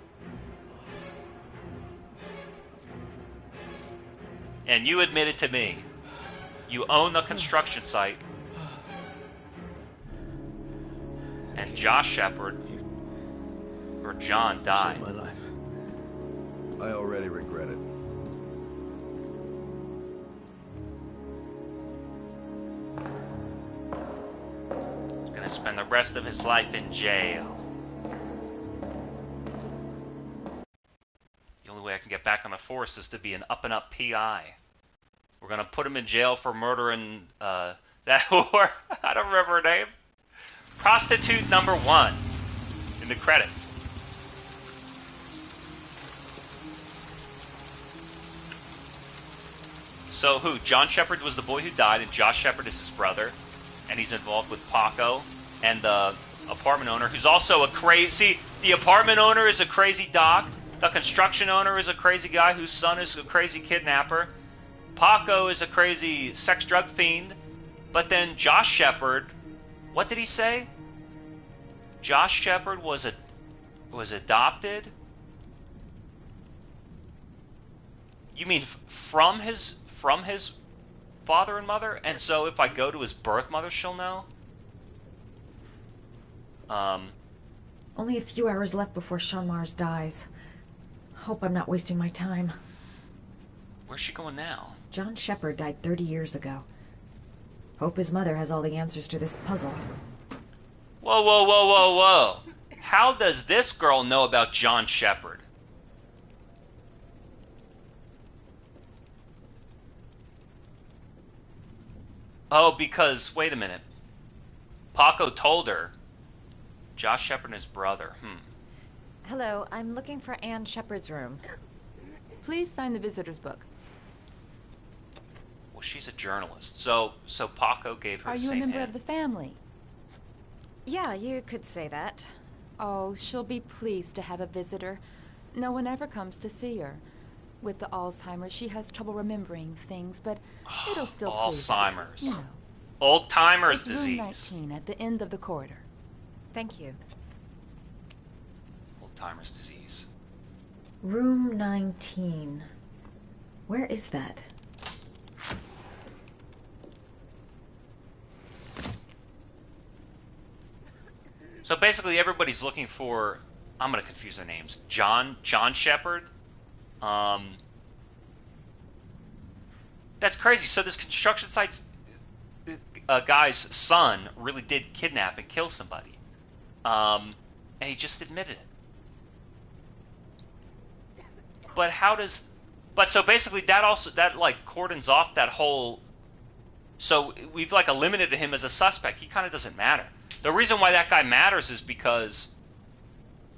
And you admitted to me. You own the construction site. And Josh Shepard, or John, died. My life. I already regret it. He's gonna spend the rest of his life in jail. The only way I can get back on the force is to be an up-and-up PI. We're gonna put him in jail for murdering that whore. I don't remember her name. Prostitute number 1 in the credits. So who? John Shepard was the boy who died, and Josh Shepard is his brother, and he's involved with Paco and the apartment owner, who's also a crazy. The apartment owner is a crazy doc. The construction owner is a crazy guy whose son is a crazy kidnapper. Paco is a crazy sex drug fiend. But then Josh Shepard, what did he say? Josh Shepard was adopted. You mean from his father and mother? And so if I go to his birth mother, she'll know? Only a few hours left before Sean Mars dies. Hope I'm not wasting my time. Where's she going now? John Shepard died 30 years ago. Hope his mother has all the answers to this puzzle. Whoa, whoa, whoa, whoa, whoa. How does this girl know about John Shepard? Oh, because, wait a minute. Paco told her. Josh Shepard and his brother. Hello, I'm looking for Anne Shepard's room. Please sign the visitor's book. Well, she's a journalist. So Paco gave her Are the you a same member hand. of the family? Yeah, you could say that. Oh, she'll be pleased to have a visitor. No one ever comes to see her. With the Alzheimer's, she has trouble remembering things, but it'll still please her. Alzheimer's. You know. Old-timers It's disease. room 19 at the end of the corridor. Thank you. Old-timers disease. Room 19. Where is that? So basically, everybody's looking for. I'm gonna confuse their names. John Shepard. That's crazy. So this construction site's guy's son really did kidnap and kill somebody, and he just admitted it. But how does? But so basically, that like cordons off that whole. So we've like eliminated him as a suspect. He kind of doesn't matter. The reason why that guy matters is because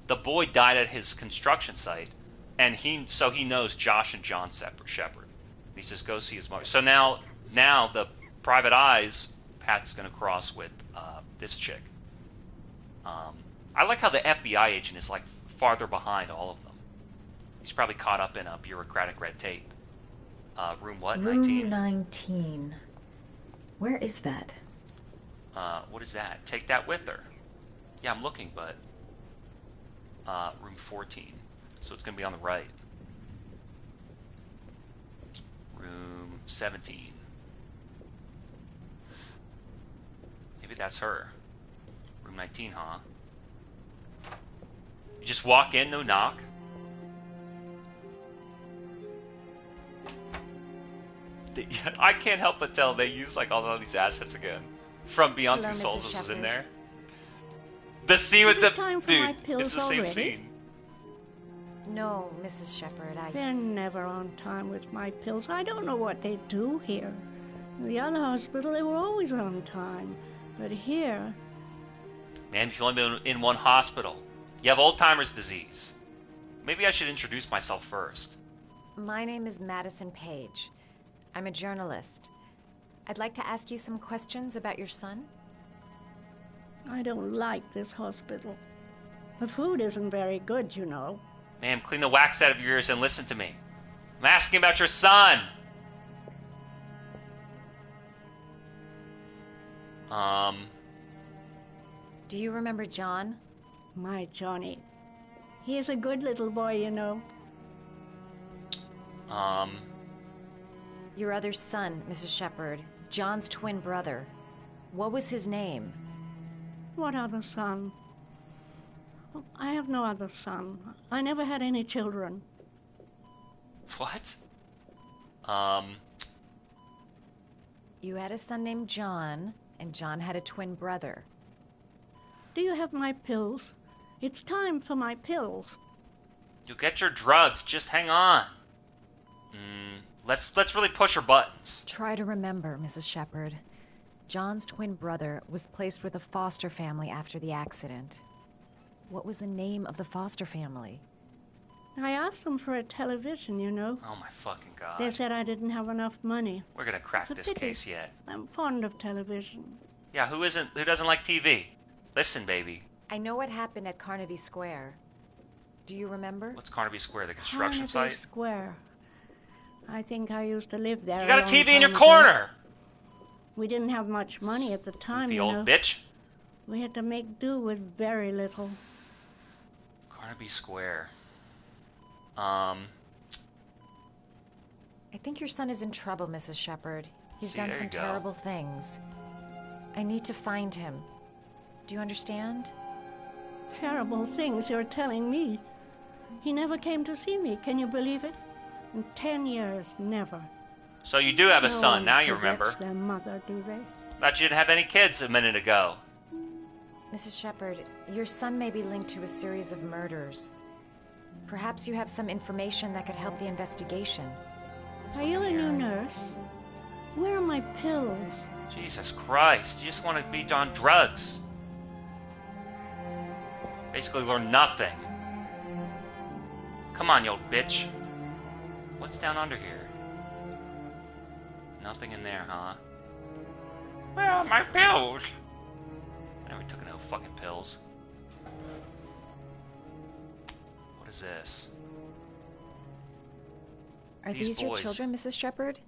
the boy died at his construction site, and he knows Josh and John Shepard. He says, go see his mother. So now the private eyes path's going to cross with this chick. I like how the FBI agent is like farther behind all of them. He's probably caught up in a bureaucratic red tape. Room what? Room 19? 19. Where is that? What is that? Take that with her. Yeah, I'm looking, but room 14. So it's going to be on the right. Room 17. Maybe that's her. Room 19, huh? You just walk in, no knock? I can't help but tell they use like all of these assets again. From Beyond Hello, Two Souls Mrs. was in Shepherd. there. The scene with the time for my dude, pills it's the same already? scene. No, Mrs. Shepherd, They're never on time with my pills. I don't know what they do here. In the other hospital, they were always on time. But here, Man, you've only been in one hospital. You have Alzheimer's disease. Maybe I should introduce myself first. My name is Madison Page. I'm a journalist. I'd like to ask you some questions about your son. I don't like this hospital. The food isn't very good, you know. Ma'am, clean the wax out of your ears and listen to me. I'm asking about your son. Do you remember John? My Johnny. He's a good little boy, you know. Your other son, Mrs. Shepherd, John's twin brother. What was his name? What other son? Oh, I have no other son. I never had any children. What? You had a son named John, and John had a twin brother. Do you have my pills? It's time for my pills. You'll get your drugs. Just hang on. Let's really push her buttons. Try to remember, Mrs. Shepherd. John's twin brother was placed with a foster family after the accident. What was the name of the foster family? I asked them for a television, you know. Oh my fucking god. They said I didn't have enough money. We're gonna crack It's a this pity. case yet. I'm fond of television. Yeah, who doesn't like TV? Listen, baby. I know what happened at Carnaby Square. Do you remember? What's Carnaby Square, the construction Carnaby site? Square. I think I used to live there. You got a long TV in your time ago. corner! We didn't have much money at the time, The you old know. bitch. We had to make do with very little. Carnaby Square. I think your son is in trouble, Mrs. Shepherd. He's See, done there some you go. terrible things. I need to find him. Do you understand? Terrible things you're telling me. He never came to see me, can you believe it? In 10 years, never. So you do have a No son, one now you forgets remember. their mother, do they? Thought you didn't have any kids a minute ago. Mrs. Shepherd, your son may be linked to a series of murders. Perhaps you have some information that could help the investigation. Are you a new nurse? Where are my pills? Jesus Christ, you just want to be on drugs. Basically learn nothing. Come on, you old bitch. What's down under here? Nothing in there, huh? Well, my pills. I never took no fucking pills. What is this? Are These these your boys. children, Mrs. Shepherd?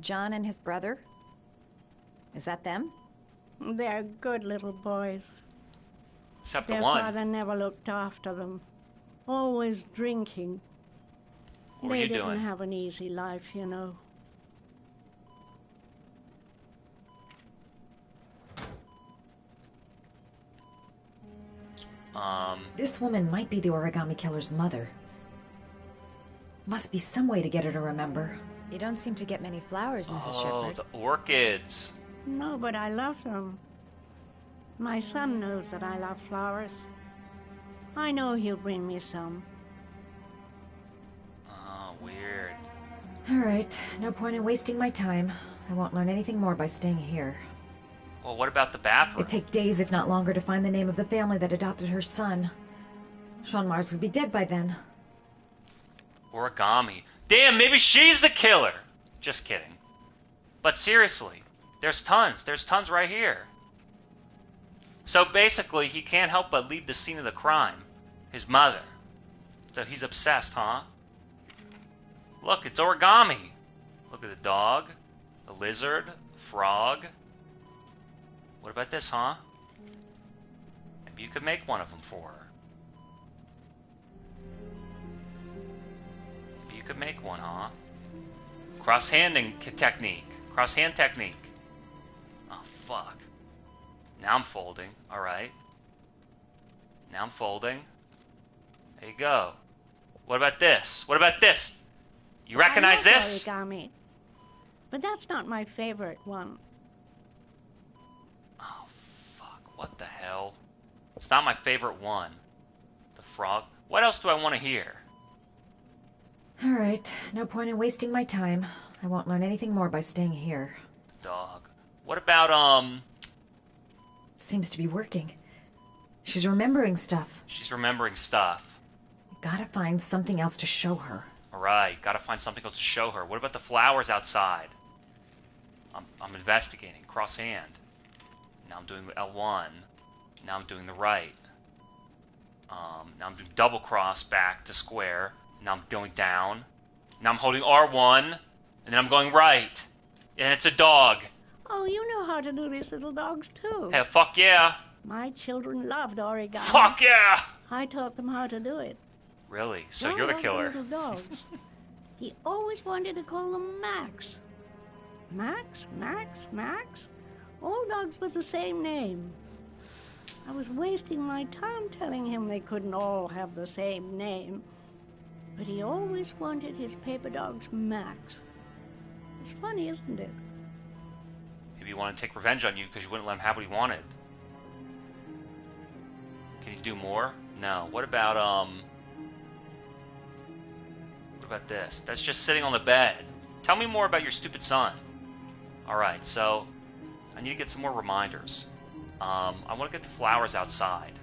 John and his brother? Is that them? They're good little boys. Except the Their one. father never looked after them. Always drinking. What were They you didn't doing? have an easy life, you know. This woman might be the origami killer's mother. Must be some way to get her to remember. You don't seem to get many flowers, Mrs. Oh, Shepherd. the orchids. No, but I love them. My son knows that I love flowers. I know he'll bring me some. Oh, weird. All right, no point in wasting my time. I won't learn anything more by staying here. Well, what about the bathroom? It'd take days, if not longer, to find the name of the family that adopted her son. Sean Mars would be dead by then. Origami. Damn, maybe she's the killer. Just kidding. But seriously, there's tons. There's tons right here. So basically, he can't help but leave the scene of the crime. His mother. So he's obsessed, huh? Look, it's origami. Look at the dog, the lizard, frog. What about this, huh? Maybe you could make one of them for her. Maybe you could make one, huh? Cross-handing technique. Cross-hand technique. Oh, fuck. Now I'm folding. Alright. Now I'm folding. There you go. What about this? What about this? You recognize I love this? origami. But that's not my favorite one. Oh, fuck. What the hell? It's not my favorite one. The frog. What else do I want to hear? All right, no point in wasting my time. I won't learn anything more by staying here. Dog. What about, Seems to be working. She's remembering stuff. She's remembering stuff. Gotta find something else to show her. Alright, gotta find something else to show her. What about the flowers outside? I'm investigating. Cross hand. Now I'm doing L1. Now I'm doing the right. Now I'm doing double cross back to square. Now I'm going down. Now I'm holding R1. And then I'm going right. And it's a dog. Oh, you know how to do these little dogs, too. Hey, fuck yeah. My children loved origami. Fuck yeah. I taught them how to do it. Really? So John you're the loved killer. little dogs. He always wanted to call them Max. Max, Max, Max. All dogs with the same name. I was wasting my time telling him they couldn't all have the same name. But he always wanted his paper dogs Max. It's funny, isn't it? Maybe he wanted to take revenge on you because you wouldn't let him have what he wanted. Can you do more? No. What about, What about this? That's just sitting on the bed. Tell me more about your stupid son. Alright, so... I need to get some more reminders. I want to get the flowers outside.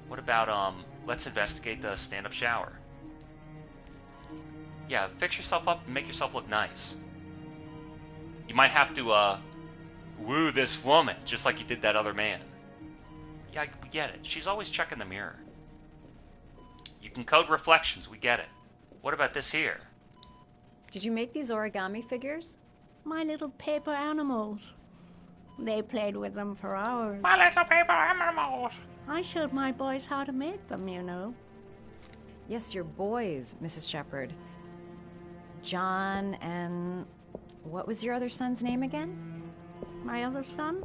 What about, let's investigate the stand-up shower. Yeah, fix yourself up and make yourself look nice. You might have to, woo this woman, just like you did that other man. Yeah, we get it. She's always checking the mirror. You can code reflections, we get it. What about this here? Did you make these origami figures? My little paper animals. They played with them for hours. My little paper animals! I showed my boys how to make them, you know. Yes, your boys, Mrs. Shepherd. John and... what was your other son's name again? My other son?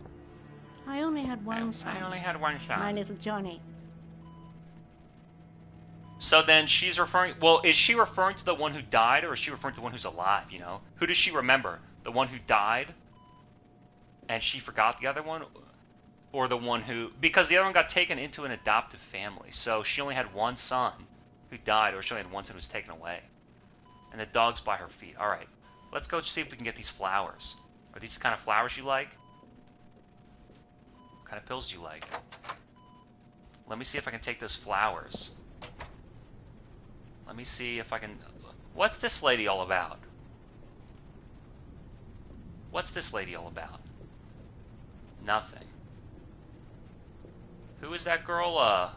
I only had one son. I only had one son. My little Johnny. So then she's referring... Well, is she referring to the one who died, or is she referring to the one who's alive, you know? Who does she remember? The one who died? And she forgot the other one? Or the one who... Because the other one got taken into an adoptive family. So she only had one son who died, or she only had one son who was taken away. And the dog's by her feet. Alright. Let's go see if we can get these flowers. Are these the kind of flowers you like? What kind of pills do you like? Let me see if I can take those flowers. Let me see if I can... What's this lady all about? What's this lady all about? Nothing. Who is that girl,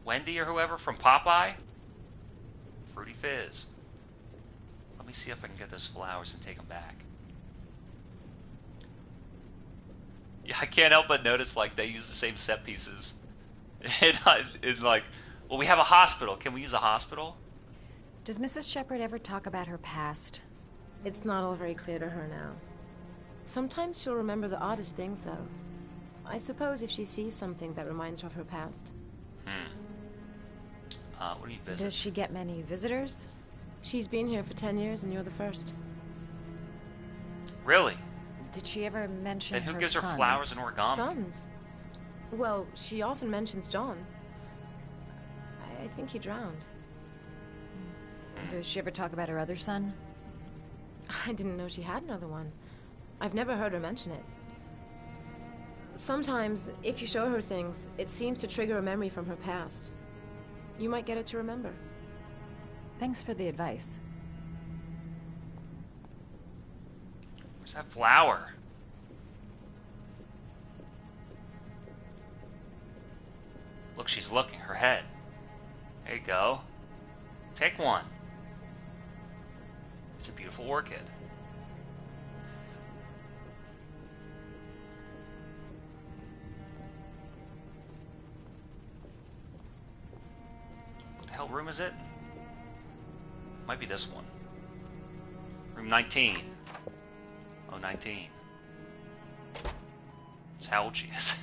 Wendy or whoever from Popeye? Fruity Fizz. Let me see if I can get those flowers and take them back. Yeah, I can't help but notice, like, they use the same set pieces. And like, well, we have a hospital. Can we use a hospital? Does Mrs. Shepherd ever talk about her past? It's not all very clear to her now. Sometimes she'll remember the oddest things, though. I suppose if she sees something that reminds her of her past. What do you visit? Does she get many visitors? She's been here for 10 years, and you're the first. Really? Did she ever mention Then who her gives her sons? flowers and origami? Sons? Well, she often mentions John. I think he drowned. Does she ever talk about her other son? I didn't know she had another one. I've never heard her mention it. Sometimes, if you show her things, it seems to trigger a memory from her past. You might get it to remember. Thanks for the advice. Where's that flower? Look, she's looking. Her head. There you go. Take one. It's a beautiful orchid. What the hell room is it? Might be this one. Room 19. Oh, 19. That's how old she is.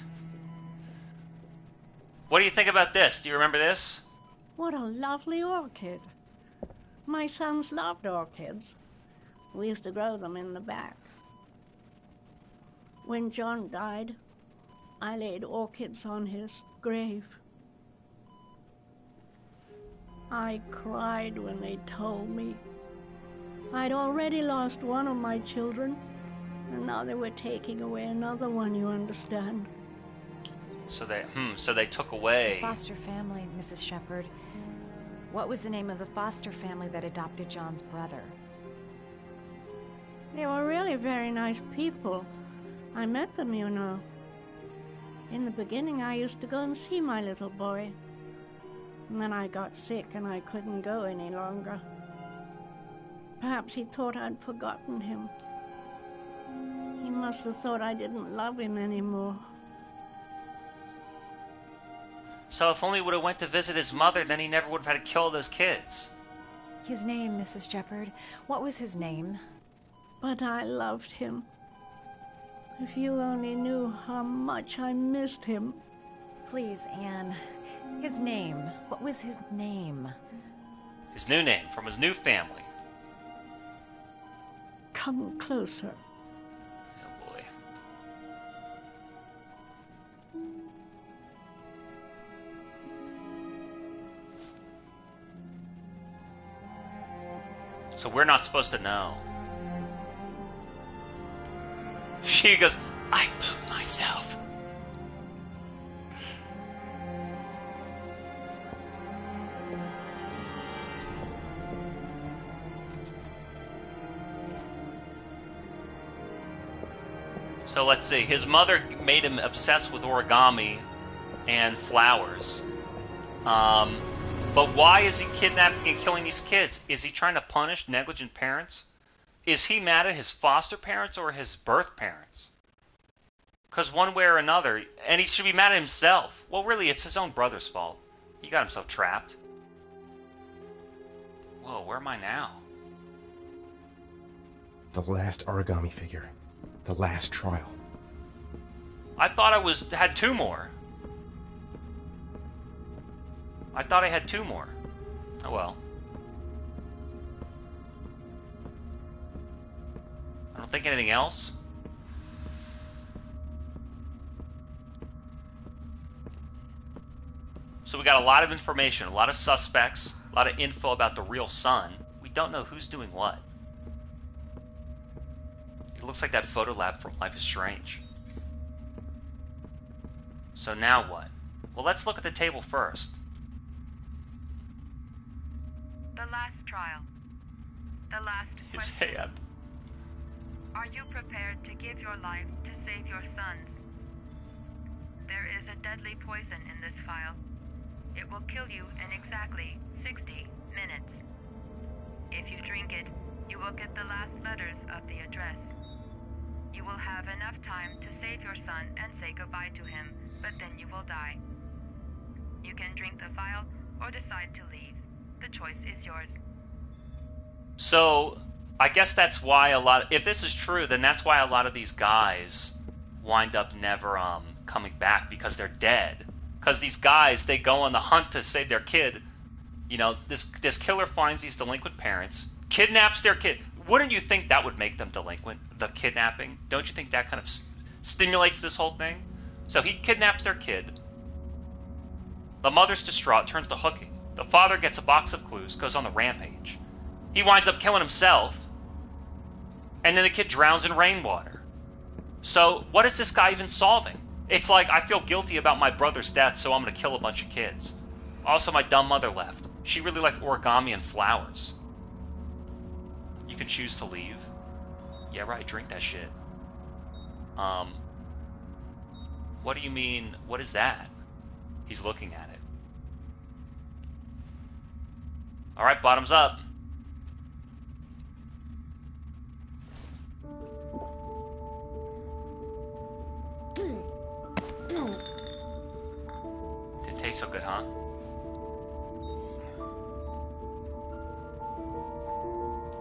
What do you think about this? Do you remember this? What a lovely orchid. My sons loved orchids. We used to grow them in the back. When John died, I laid orchids on his grave. I cried when they told me. I'd already lost one of my children, and now they were taking away another one, you understand. So they took away... The foster family, Mrs. Shepherd. What was the name of the foster family that adopted John's brother? They were really very nice people. I met them, you know. In the beginning, I used to go and see my little boy. And then I got sick and I couldn't go any longer. Perhaps he thought I'd forgotten him. He must have thought I didn't love him anymore. So if only he would have went to visit his mother, then he never would have had to kill those kids. His name, Mrs. Shepherd. What was his name? But I loved him. If you only knew how much I missed him. Please, Anne. His name. What was his name? His new name, from his new family. Come closer. Oh boy. So we're not supposed to know. She goes, I pooped myself. So let's see. His mother made him obsessed with origami and flowers. But why is he kidnapping and killing these kids? Is he trying to punish negligent parents? Is he mad at his foster parents or his birth parents? Because one way or another, and he should be mad at himself. Well, really, it's his own brother's fault. He got himself trapped. Whoa, where am I now? The last origami figure. The last trial. I thought I had 2 more. I thought I had 2 more. Oh well. I don't think anything else. So we got a lot of information, a lot of suspects, a lot of info about the real son. We don't know who's doing what. It looks like that photo lab from Life is Strange. So now what? Well, let's look at the table first. The last trial. The last His question. hand. Are you prepared to give your life to save your sons? There is a deadly poison in this vial. It will kill you in exactly 60 minutes. If you drink it, you will get the last letters of the address. You will have enough time to save your son and say goodbye to him, but then you will die. You can drink the vial or decide to leave. The choice is yours. So, I guess that's why if this is true, then that's why a lot of these guys wind up never coming back, because they're dead. Because these guys, they go on the hunt to save their kid. You know, this killer finds these delinquent parents, kidnaps their kid. Wouldn't you think that would make them delinquent, the kidnapping? Don't you think that kind of stimulates this whole thing? So he kidnaps their kid. The mother's distraught, turns to hooking. The father gets a box of clues, goes on the rampage. He winds up killing himself. And then the kid drowns in rainwater. So what is this guy even solving? It's like, I feel guilty about my brother's death, so I'm going to kill a bunch of kids. Also, my dumb mother left. She really liked origami and flowers. You can choose to leave. Yeah, right, drink that shit. What do you mean, what is that? He's looking at it. Alright, bottoms up. Didn't taste so good, huh?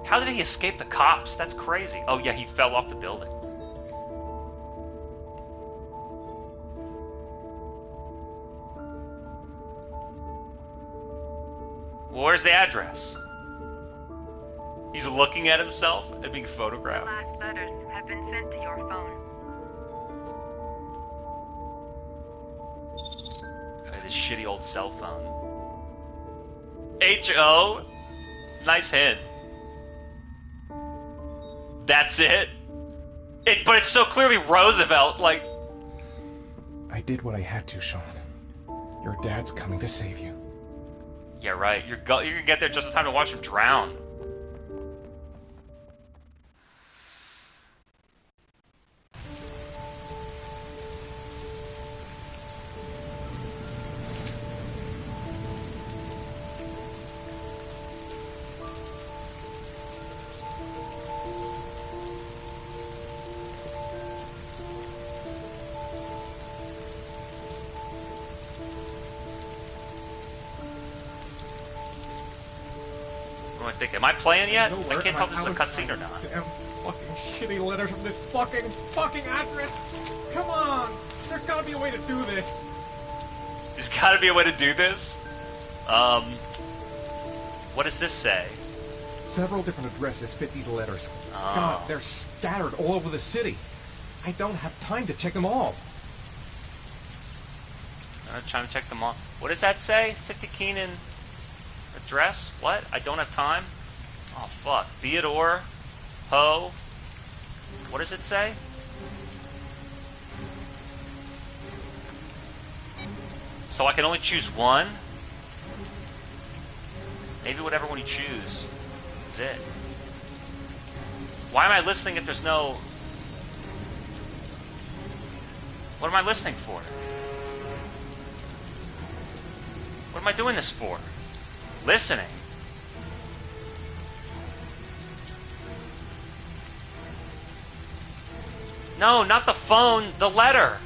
How did he escape the cops? That's crazy. Oh yeah, he fell off the building. Well, where's the address? He's looking at himself and being photographed. The last letters have been sent to your phone. This shitty old cell phone. H.O. Nice hint. That's it? But it's so clearly Roosevelt, like... I did what I had to, Sean. Your dad's coming to save you. Yeah, right. You're gonna get there just in time to watch him drown. Am I playing yet? I can't tell if this is a cutscene or not. Damn fucking shitty letters from this fucking address. Come on! There's gotta be a way to do this. There's gotta be a way to do this? What does this say? Several different addresses fit these letters. Oh. God, they're scattered all over the city. I don't have time to check them all. I'm trying to check them all. What does that say? 50 Keenan address? What? I don't have time? Oh, fuck. Theodore. Ho. What does it say? So I can only choose one? Maybe whatever one you choose is it. Why am I listening if there's no... What am I listening for? What am I doing this for? Listening. No, not the phone, the letter.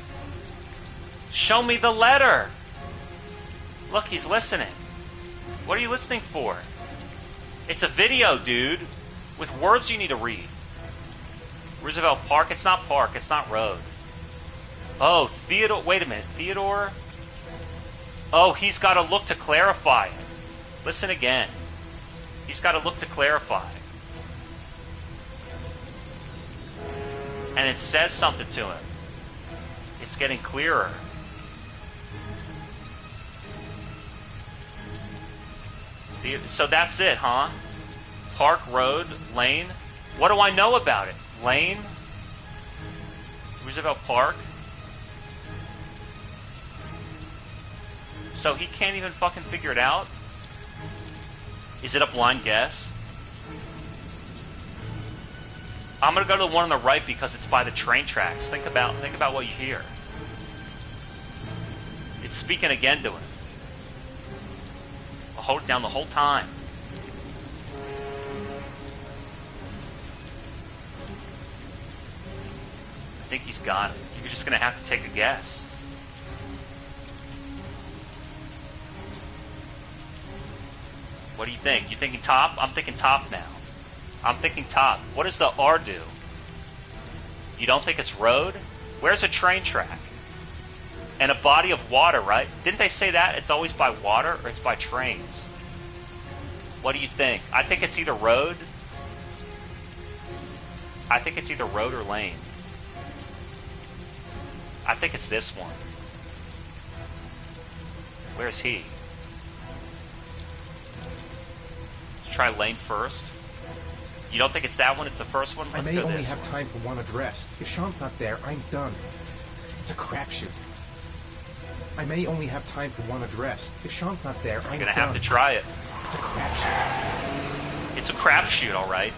Show me the letter. Look, he's listening. What are you listening for? It's a video, dude, with words you need to read. Roosevelt Park? It's not Park, it's not Road. Oh, Theodore, wait a minute, Theodore? Oh, he's got to look to clarify it. Listen again. He's got to look to clarify. And it says something to him. It's getting clearer. So that's it, huh? Park, Road, Lane. What do I know about it? Lane? Roosevelt Park? So he can't even fucking figure it out? Is it a blind guess? I'm gonna go to the one on the right because it's by the train tracks. Think about what you hear. It's speaking again to him. I'll hold it down the whole time. I think he's got it. You're just gonna have to take a guess. What do you think? You thinking top? I'm thinking top now. I'm thinking top. What does the R do? You don't think it's road? Where's a train track? And a body of water, right? Didn't they say that? It's always by water or it's by trains? What do you think? I think it's either road. I think it's either road or lane. I think it's this one. Where's he? Let's try lane first. You don't think it's that one? It's the first one? Let's I may go only this have one. time for one address. If Sean's not there, I'm done. It's a crapshoot. I may only have time for one address. If Sean's not there, I'm You're gonna done. have to try it. It's a crapshoot. It's a crapshoot, all right.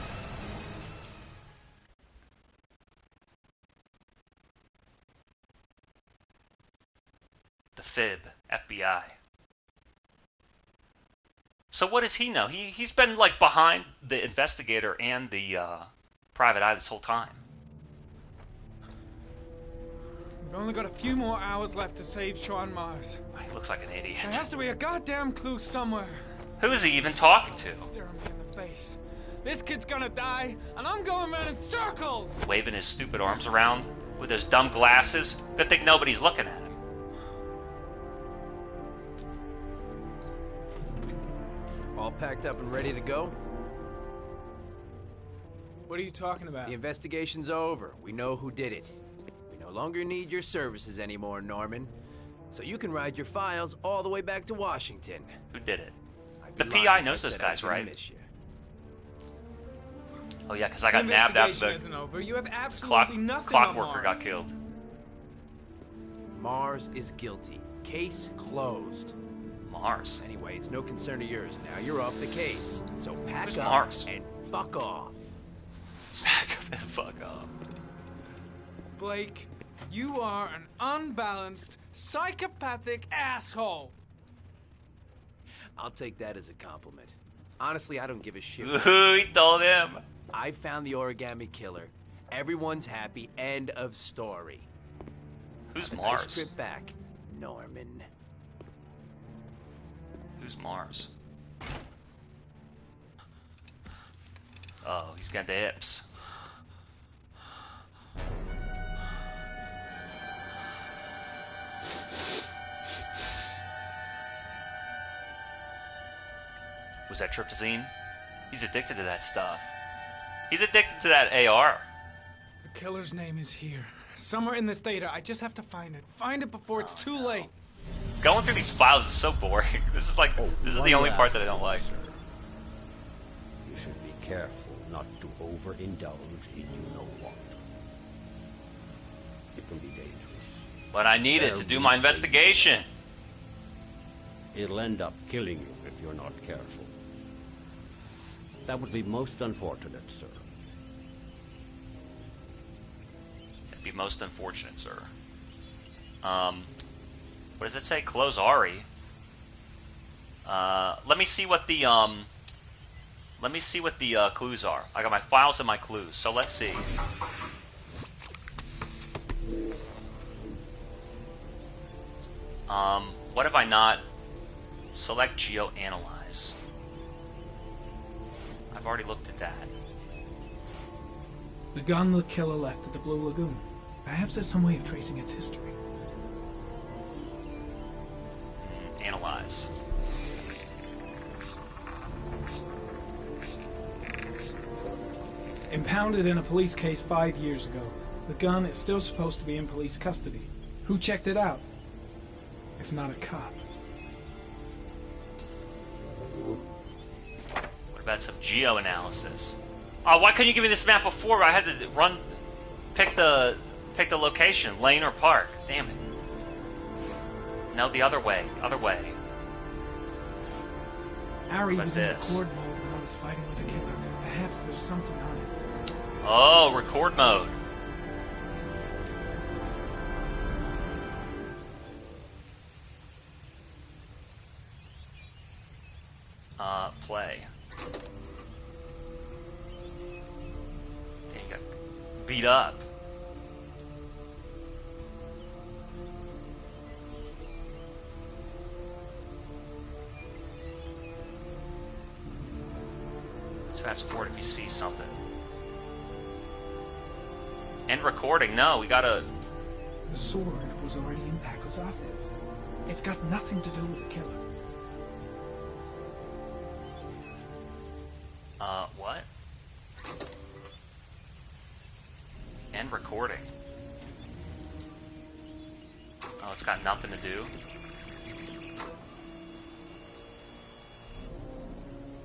The Fib, FBI. So what does he know? He's been like behind the investigator and the private eye this whole time. We've only got a few more hours left to save Sean Mars. He looks like an idiot. There has to be a goddamn clue somewhere. Who is he even talking to? Staring me in the face. This kid's gonna die, and I'm going around in circles! Waving his stupid arms around with his dumb glasses. Good thing nobody's looking at him. All packed up and ready to go? What are you talking about? The investigation's over. We know who did it. We no longer need your services anymore, Norman. So you can ride your files all the way back to Washington. Who did it? I'd The be lying PI if knows I those said I guys, didn't right? miss you. Oh yeah, because I got nabbed after the isn't over. You have absolutely nothing on clockworker Mars. got killed. Mars is guilty. Case closed. Mars? Anyway, it's no concern of yours now. You're off the case. So pack Who's up Mars? and fuck off. Back up and fuck off. Blake, you are an unbalanced, psychopathic asshole. I'll take that as a compliment. Honestly, I don't give a shit. Ooh, he told him. I found the origami killer. Everyone's happy. End of story. Who's Have a Mars? nice trip back, Norman. Who's Mars? Oh, he's got the hips. Was that tryptazine? He's addicted to that stuff. He's addicted to that AR. The killer's name is here. Somewhere in this data. I just have to find it. Find it before it's too late. Going through these files is so boring. This is like, this is the only part that I don't like. You should be careful not to overindulge in you know what. It can be dangerous. But I need it to do my investigation. It'll end up killing you if you're not careful. That would be most unfortunate, sir. That'd be most unfortunate, sir. What does it say? Close Ari. Let me see what the clues are. I got my files and my clues, so let's see. What have I not? Select Geo Analyze. I've already looked at that. The gun the killer left at the Blue Lagoon. Perhaps there's some way of tracing its history. Analyze. Impounded in a police case 5 years ago. The gun is still supposed to be in police custody. Who checked it out? If not a cop. What about some geo-analysis? Oh, why couldn't you give me this map before? I had to pick the location, lane or park. Damn it. No, the other way. Other way. Ari was in record mode when I was fighting with the killer. Perhaps there's something on it. Oh, record mode. Play. Then you got beat up. Let's fast forward if you see something. End recording. No, we gotta... The sword was already in Paco's office. It's got nothing to do with the killer. What? End recording. Oh, it's got nothing to do.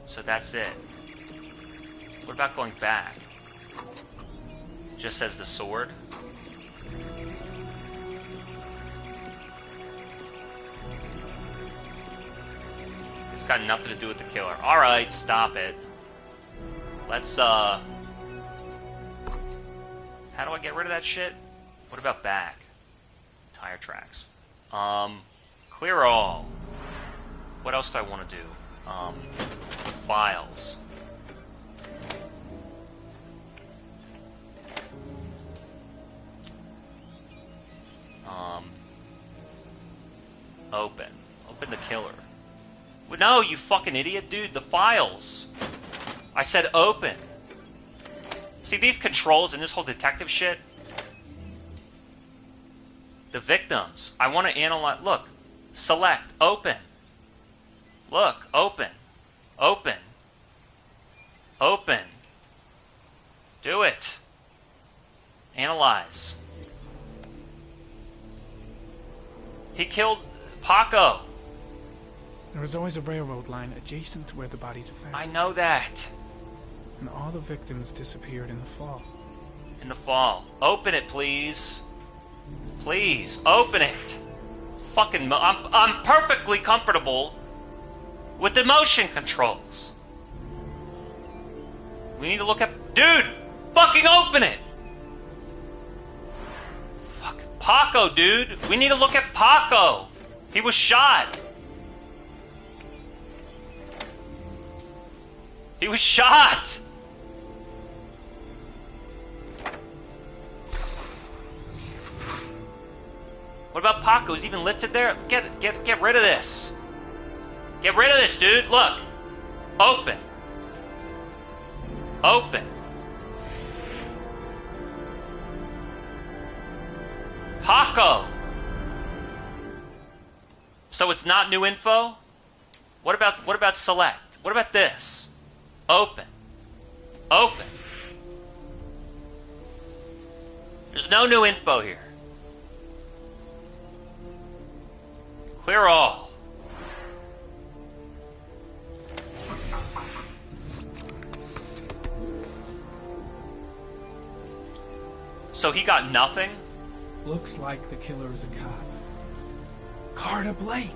So that's it. What about going back? Just says the sword. It's got nothing to do with the killer. Alright, stop it. Let's, how do I get rid of that shit? What about back? Tire tracks. Clear all. What else do I want to do? Files. Open. Open the killer. Well, no, you fucking idiot, dude. The files. I said open. See these controls and this whole detective shit? The victims. I want to analyze. Look. Select. Open. Look. Open. Open. Open. Do it. Analyze. He killed Paco. There was always a railroad line adjacent to where the bodies are found. I know that. And all the victims disappeared in the fall. In the fall. Open it, please. Please, open it. Fucking, I'm perfectly comfortable with the motion controls. We need to look at... Dude! Fucking open it! Fucking Paco, dude! We need to look at Paco! He was shot! He was shot! What about Paco? Is he even listed there? Get rid of this. Get rid of this, dude. Look. Open. Open. Paco. So it's not new info? What about select? What about this? Open. Open. There's no new info here. Clear all. So he got nothing? Looks like the killer is a cop. Carter Blake!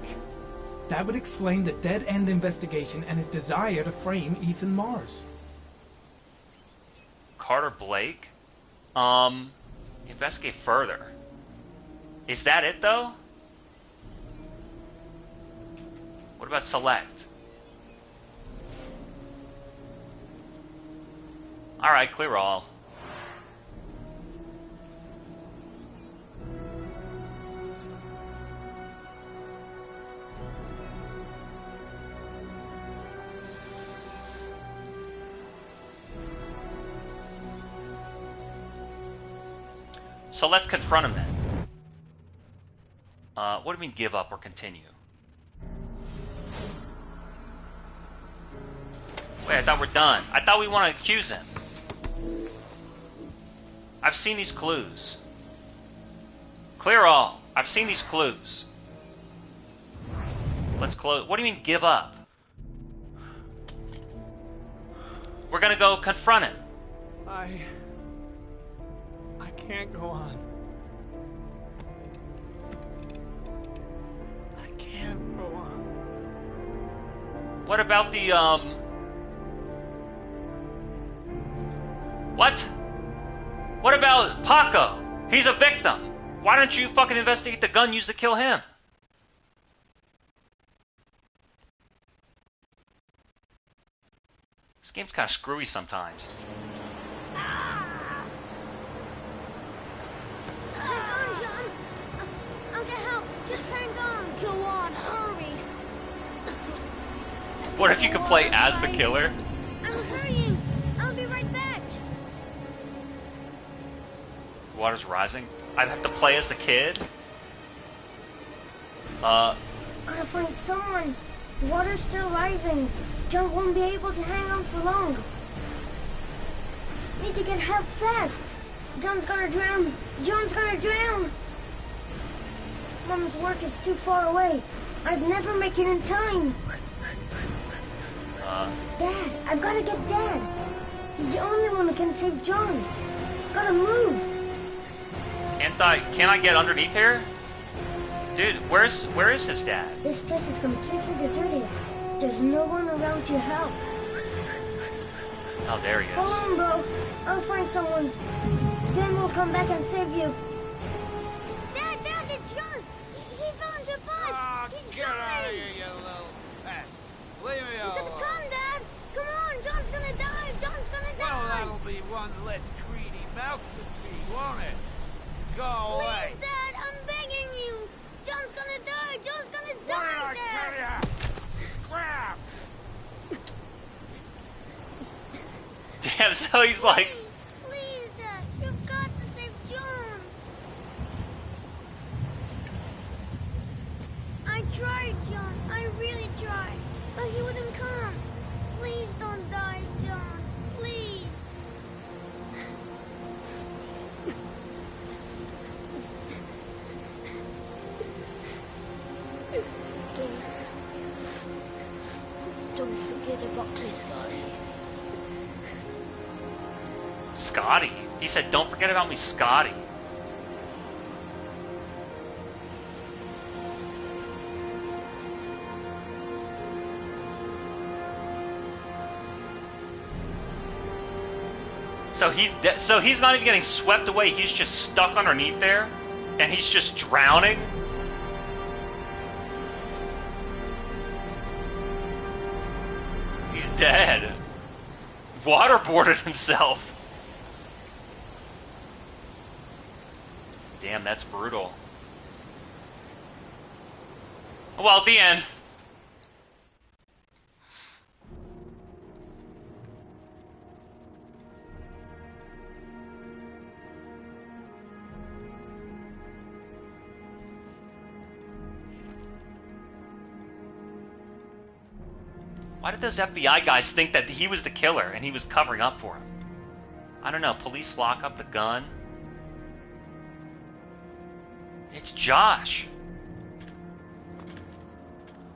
That would explain the dead-end investigation and his desire to frame Ethan Mars. Carter Blake? Investigate further. Is that it, though? What about select? Alright, clear all. So let's confront him then. What do you mean give up or continue? Wait, I thought we're done. I thought we want to accuse him. I've seen these clues. Clear all. I've seen these clues. Let's close. What do you mean give up? We're gonna go confront him. I can't go on. I can't go on. What about the, What? What about Paco? He's a victim. Why don't you fucking investigate the gun used to kill him? This game's kind of screwy sometimes. What if you could play as the killer? I'll hurry you. I'll be right back. Water's rising. I'd have to play as the kid? Gotta find someone. The water's still rising. John won't be able to hang on for long. Need to get help fast. John's gonna drown. John's gonna drown. Mom's work is too far away. I'd never make it in time. Dad, I've gotta get Dad. He's the only one who can save John. Gotta move. Can't I get underneath here? Dude, where is his dad? This place is completely deserted. There's no one around to help. Oh, there he is. Hold on, bro. I'll find someone. Then we'll come back and save you. Dad, it's John. He fell into a pipe. He's Get out of here, you little pest. Leave me alone. Come, Dad. Come on, John's gonna die. John's gonna die. Well, that'll be one less greedy mouth to feed, won't it? Go away. Please, Dad, I'm begging you. John's gonna die. John's gonna die, What did I Dad. tell ya? Scrap. Damn, so he's like... Please, Dad. You've got to save John. I tried, John. I really tried. But he wouldn't come. Please don't die, John. Please. Don't forget about me, Scotty. Scotty? He said, don't forget about me, Scotty. So so he's not even getting swept away, he's just stuck underneath there? And he's just drowning? He's dead. Waterboarded himself. Damn, that's brutal. Well, the end. Why did those FBI guys think that he was the killer and he was covering up for him? I don't know. Police lock up the gun. It's Josh.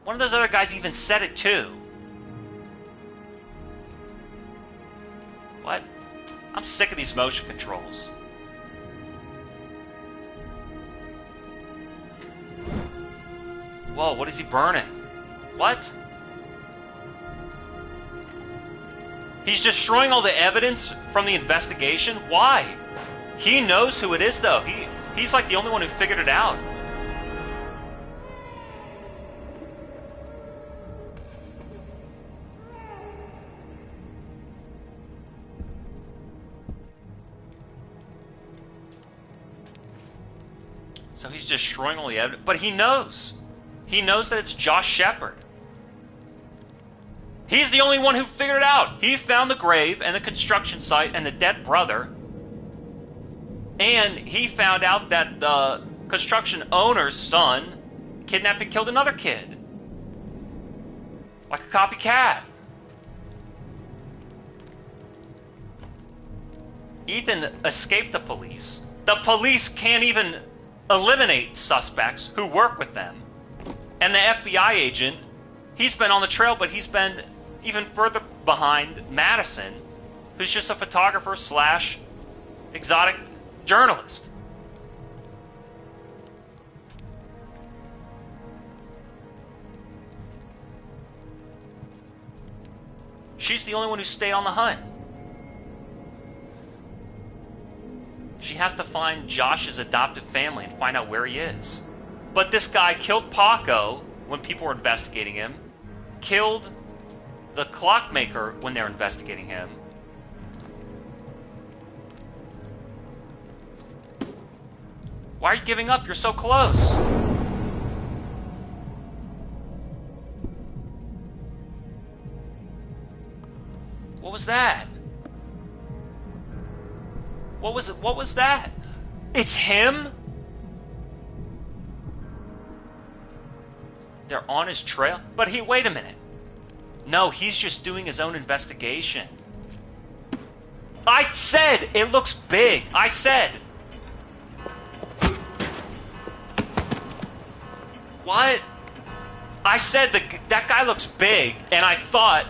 One of those other guys even said it too. What? I'm sick of these motion controls. Whoa, what is he burning? What? He's destroying all the evidence from the investigation? Why? He knows who it is, though. He's like the only one who figured it out. So he's destroying all the evidence. But he knows. He knows that it's Josh Shepard. He's the only one who figured it out. He found the grave and the construction site and the dead brother. And he found out that the construction owner's son kidnapped and killed another kid. Like a copycat. Ethan escaped the police. The police can't even eliminate suspects who work with them. And the FBI agent, he's been on the trail, but he's been even further behind Madison, who's just a photographer slash exotic journalist. She's the only one who stayed on the hunt. She has to find Josh's adoptive family and find out where he is. But this guy killed Paco when people were investigating him, killed the clockmaker when they were investigating him. Why are you giving up? You're so close. What was that? What was that? It's him? They're on his trail? But wait a minute. No, he's just doing his own investigation. I said it looks big. I said. What? I said that guy looks big, and I thought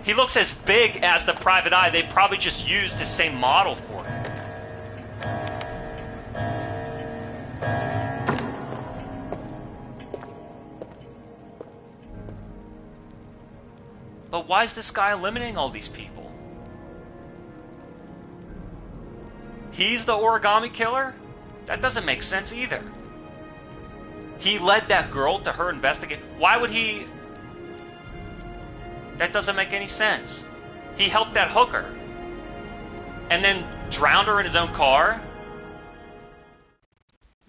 he looks as big as the Private Eye. They probably just used the same model for him. But why is this guy eliminating all these people? He's the origami killer? That doesn't make sense either. He led that girl to her investigate. Why would he? That doesn't make any sense. He helped that hooker and then drowned her in his own car?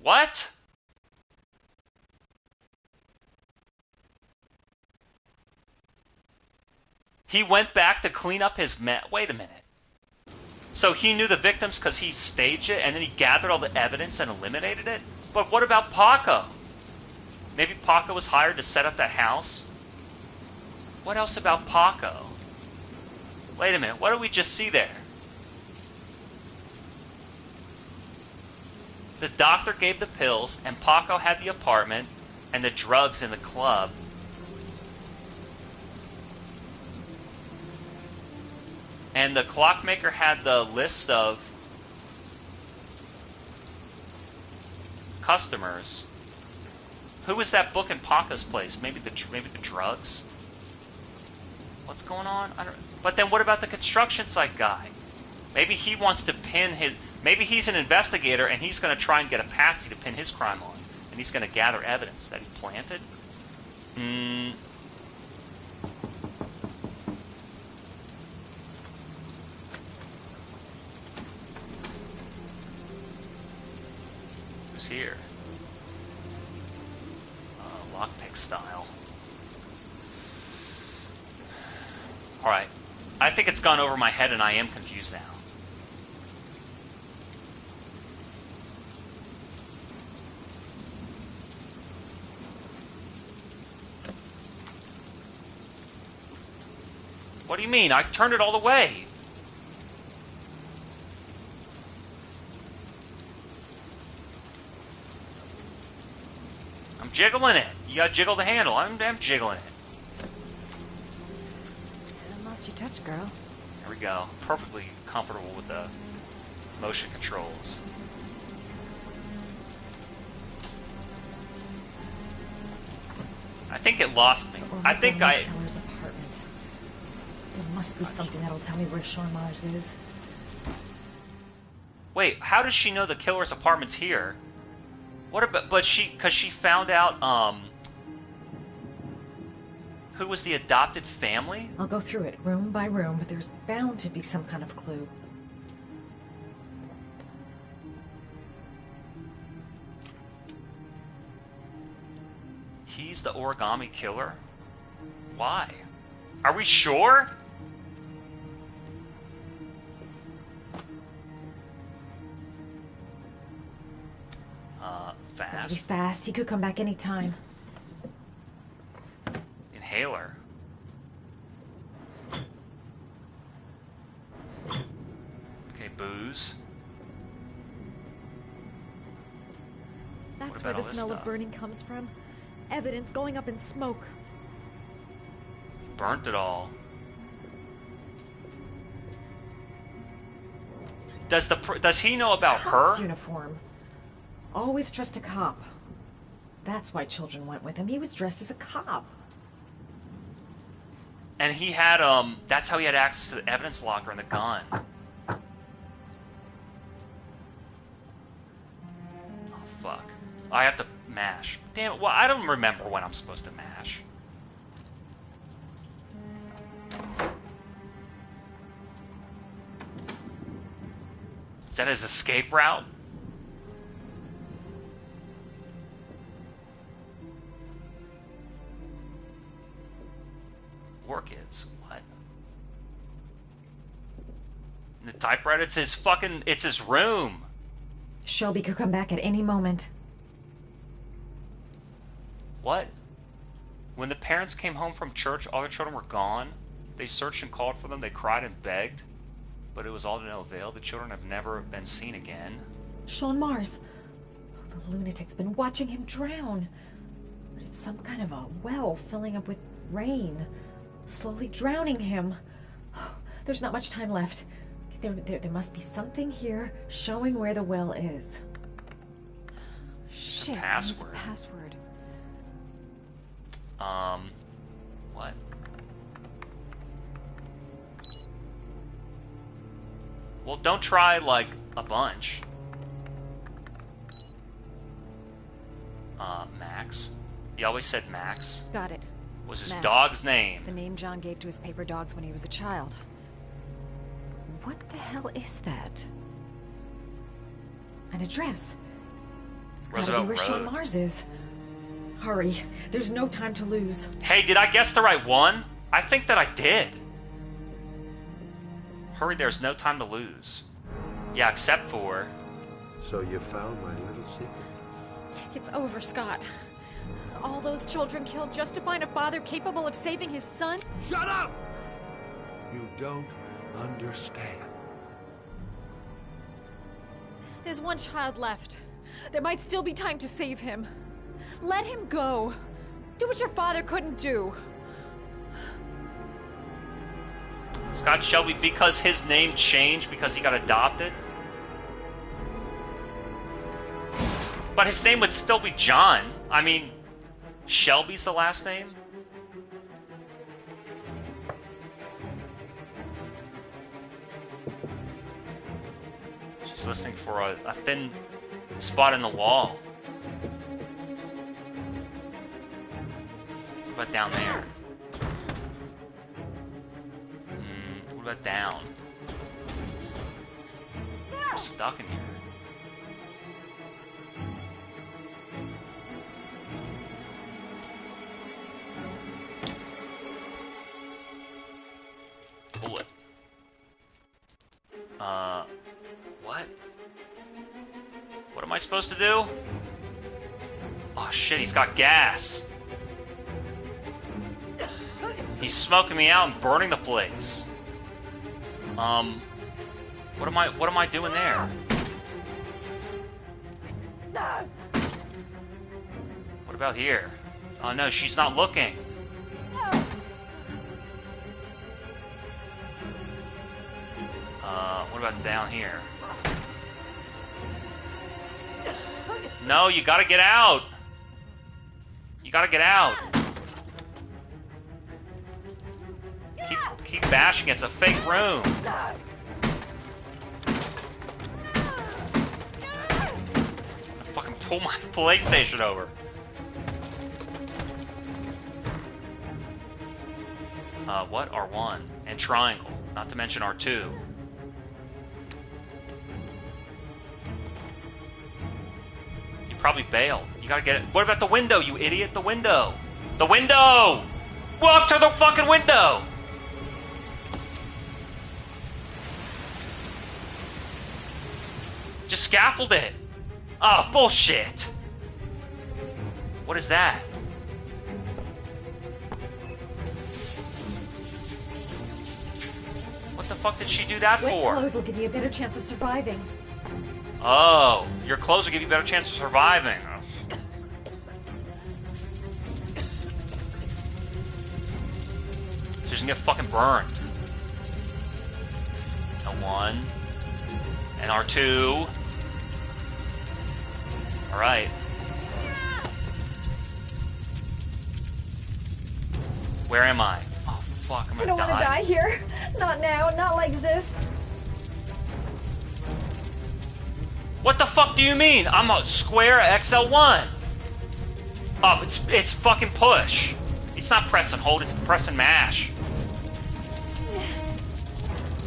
What? He went back to clean up his mess. Wait a minute. So he knew the victims because he staged it and then he gathered all the evidence and eliminated it? But what about Paco? Maybe Paco was hired to set up that house? What else about Paco? Wait a minute, what did we just see there? The doctor gave the pills and Paco had the apartment and the drugs in the club. And the clockmaker had the list of customers. Who was that book in Paco's place? Maybe the drugs? What's going on? I don't. But then what about the construction site guy? Maybe he wants to pin his. Maybe he's an investigator and he's going to try and get a patsy to pin his crime on, and he's going to gather evidence that he planted. Who's here? Lockpick style. Alright. I think it's gone over my head and I am confused now. What do you mean? I turned it all the way. I'm jiggling it. You gotta jiggle the handle. I'm jiggling it. Unless you touch, girl. There we go. Perfectly comfortable with the motion controls. I think it lost me. I think I... Killer's apartment. There must be something that'll tell me where Sean Mars is. Wait, how does she know the killer's apartment's here? What about, but because she found out, who was the adopted family? I'll go through it room by room, but there's bound to be some kind of clue. He's the origami killer? Why? Are we sure? Gotta be Fast. fast. He could come back anytime. Inhaler. Okay, booze. That's What where about the all this smell stuff? of burning comes from. Evidence going up in smoke. Burnt it all. Does he know about Cop's her? uniform. Always trust a cop. That's why children went with him. He was dressed as a cop. And he had that's how he had access to the evidence locker and the gun. Oh fuck. I have to mash. Damn it, well I don't remember when I'm supposed to mash. Is that his escape route? Orchids. What? The typewriter? It's his room. Shelby could come back at any moment. What? When the parents came home from church, all their children were gone. They searched and called for them. They cried and begged. But it was all to no avail. The children have never been seen again. Sean Mars. Oh, the lunatic's been watching him drown. But it's some kind of a well filling up with rain. Slowly drowning him. Oh, there's not much time left. There must be something here showing where the well is. Shit, Password. it's a password. What? Well, don't try, like, a bunch. Max. He always said Max. Got it. Was his Max. dog's name. The name John gave to his paper dogs when he was a child. What the hell is that? An address. It's gotta be Roosevelt where Sean Road. Mars is. Hurry. There's no time to lose. Hey, did I guess the right one? I think that I did. Hurry, there's no time to lose. Yeah, except for... So you found my little secret? It's over, Scott. All those children killed just to find a father capable of saving his son? Shut up! You don't understand. There's one child left. There might still be time to save him. Let him go. Do what your father couldn't do. Scott Shelby, because his name changed because he got adopted? But his name would still be John. I mean, Shelby's the last name? She's listening for a thin spot in the wall. What about down there? What about down? I'm stuck in here. Bullet. What? What am I supposed to do? Oh shit, he's got gas. He's smoking me out and burning the place. What am I doing there? What about here? Oh no, she's not looking. What about down here? No, you gotta get out! You gotta get out! Keep bashing it, it's a fake room! A fucking pull my PlayStation over. What? R1 and triangle, not to mention R2. You probably bailed. You gotta get it. What about the window, you idiot? The window! The window! Walk to the fucking window! Just scaffold it. Oh, bullshit. What is that? What the fuck did she do that Wet for? clothes will give you a better chance of surviving. Oh, your clothes will give you a better chance of surviving. She's gonna get fucking burned. L1 and R2. Alright. Where am I? Oh fuck, I'm I gonna don't want to die here. Not now, not like this. What the fuck do you mean? I'm a square XL1. Oh, it's fucking push. It's not press and hold, it's press and mash.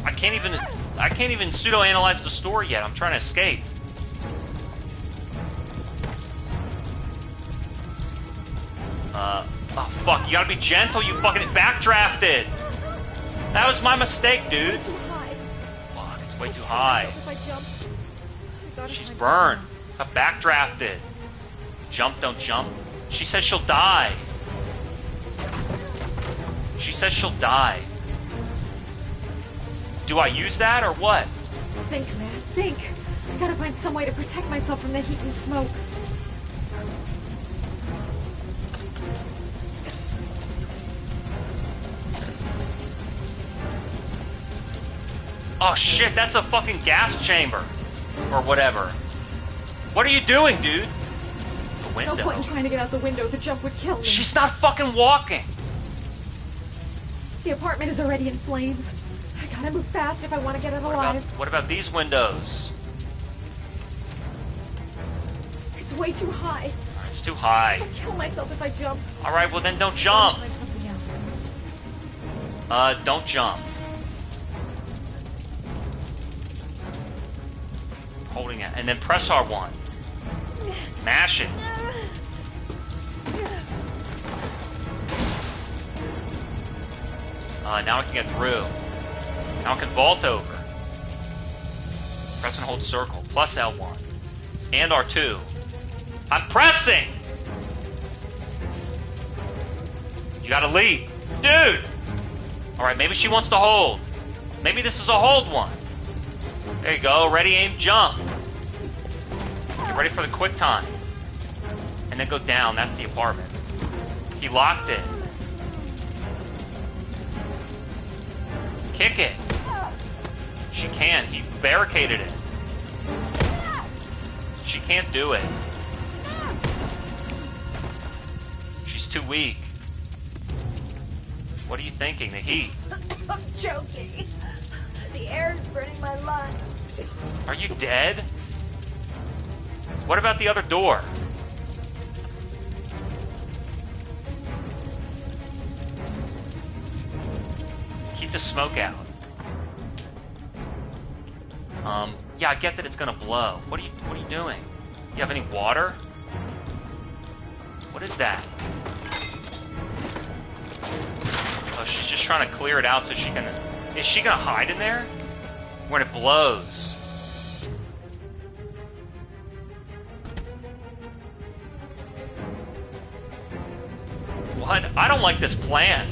I can't even pseudo-analyze the story yet. I'm trying to escape. Oh fuck, you gotta be gentle, you fucking backdrafted! That was my mistake, dude. Fuck, it's way too high. She's burned. I backdrafted. Jump, don't jump. She says she'll die. She says she'll die. Do I use that or what? Think, man, think. I gotta find some way to protect myself from the heat and smoke. Oh shit, that's a fucking gas chamber. Or whatever. What are you doing, dude? The window. No point in trying to get out the window. The jump would kill me. She's not fucking walking. The apartment is already in flames. I gotta move fast if I want to get it alive. What about these windows? It's way too high. It's too high. I'll kill myself if I jump. Alright, well then don't jump. Find something else. Don't jump. Holding it. And then press R1. Mash it. Now I can get through. Now I can vault over. Press and hold circle. Plus L1. And R2. I'm pressing! You gotta leap. Dude! Alright, maybe she wants to hold. Maybe this is a hold one. There you go. Ready, aim, jump. Get ready for the quick time. And then go down. That's the apartment. He locked it. Kick it. She can. He barricaded it. She can't do it. She's too weak. What are you thinking? The heat. I'm choking. The air is burning my lungs. Are you dead? What about the other door? Keep the smoke out. Yeah, I get that it's gonna blow. What are you doing? You have any water? What is that? Oh, she's just trying to clear it out so she can... Is she gonna hide in there? When it blows. What? I don't like this plan.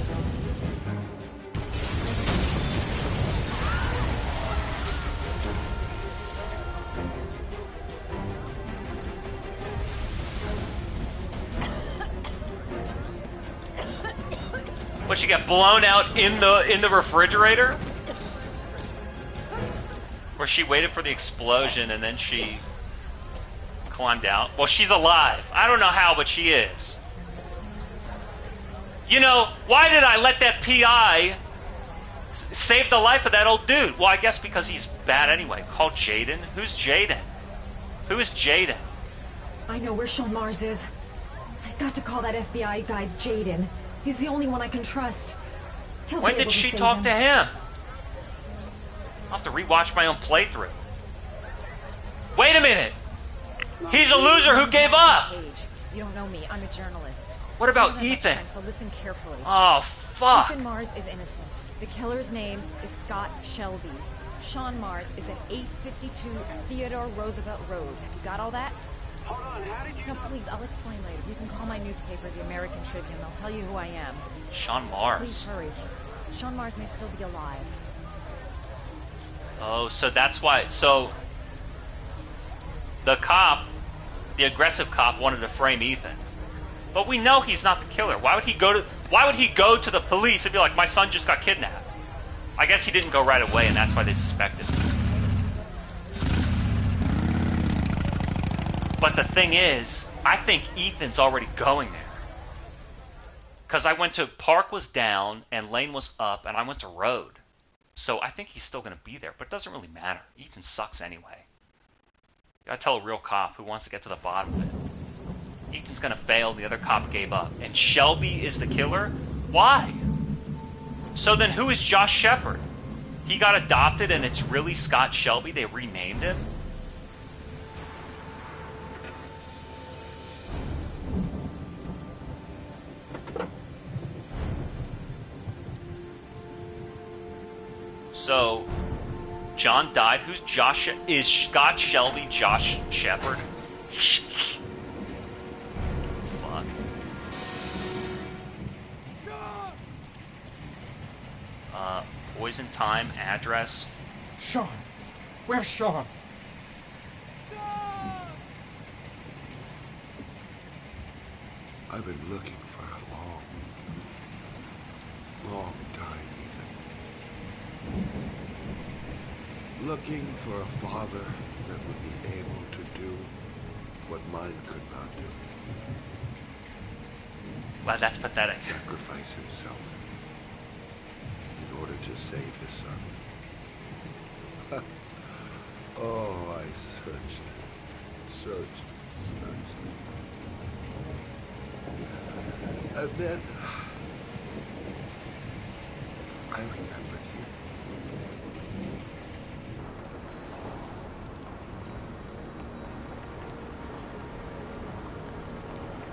What, she got blown out in the refrigerator? Where she waited for the explosion and then she climbed out. Well, she's alive. I don't know how, but she is. You know, why did I let that PI save the life of that old dude? Well, I guess because he's bad anyway. Called Jaden? Who's Jaden? Who is Jaden? I know where Sean Mars is. I've got to call that FBI guy, Jaden. He's the only one I can trust. When did she talk to him? I'll have to rewatch my own playthrough. Wait a minute! He's a loser who gave up! You don't know me. I'm a journalist. What about Ethan? So listen carefully. Oh, fuck. Ethan Mars is innocent. The killer's name is Scott Shelby. Sean Mars is at 852 Theodore Roosevelt Road. You got all that? Hold on, how did you... No, please, I'll explain later. You can call my newspaper, the American Tribune. I'll tell you who I am. Sean Mars. Please hurry. Sean Mars may still be alive. Oh, so that's why. So the cop, the aggressive cop, wanted to frame Ethan, but we know he's not the killer. Why would he go to the police and be like, "My son just got kidnapped"? I guess he didn't go right away, and that's why they suspected him. But the thing is, I think Ethan's already going there. Because I went to Park was down and Lane was up, and I went to Road. So I think he's still going to be there, but it doesn't really matter. Ethan sucks anyway. You gotta tell a real cop who wants to get to the bottom of it. Ethan's going to fail, the other cop gave up. And Shelby is the killer? Why? So then who is Josh Shepard? He got adopted and it's really Scott Shelby? They renamed him? So, John died. Who's Josh? Is Scott Shelby Josh Shepard? Fuck. Poison time, address. Sean! Where's Sean? I've been looking for a long time, Ethan. Looking for a father that would be able to do what mine could not do. Wow, that's pathetic. Sacrifice himself in order to save his son. Oh, I searched. And then I remembered you.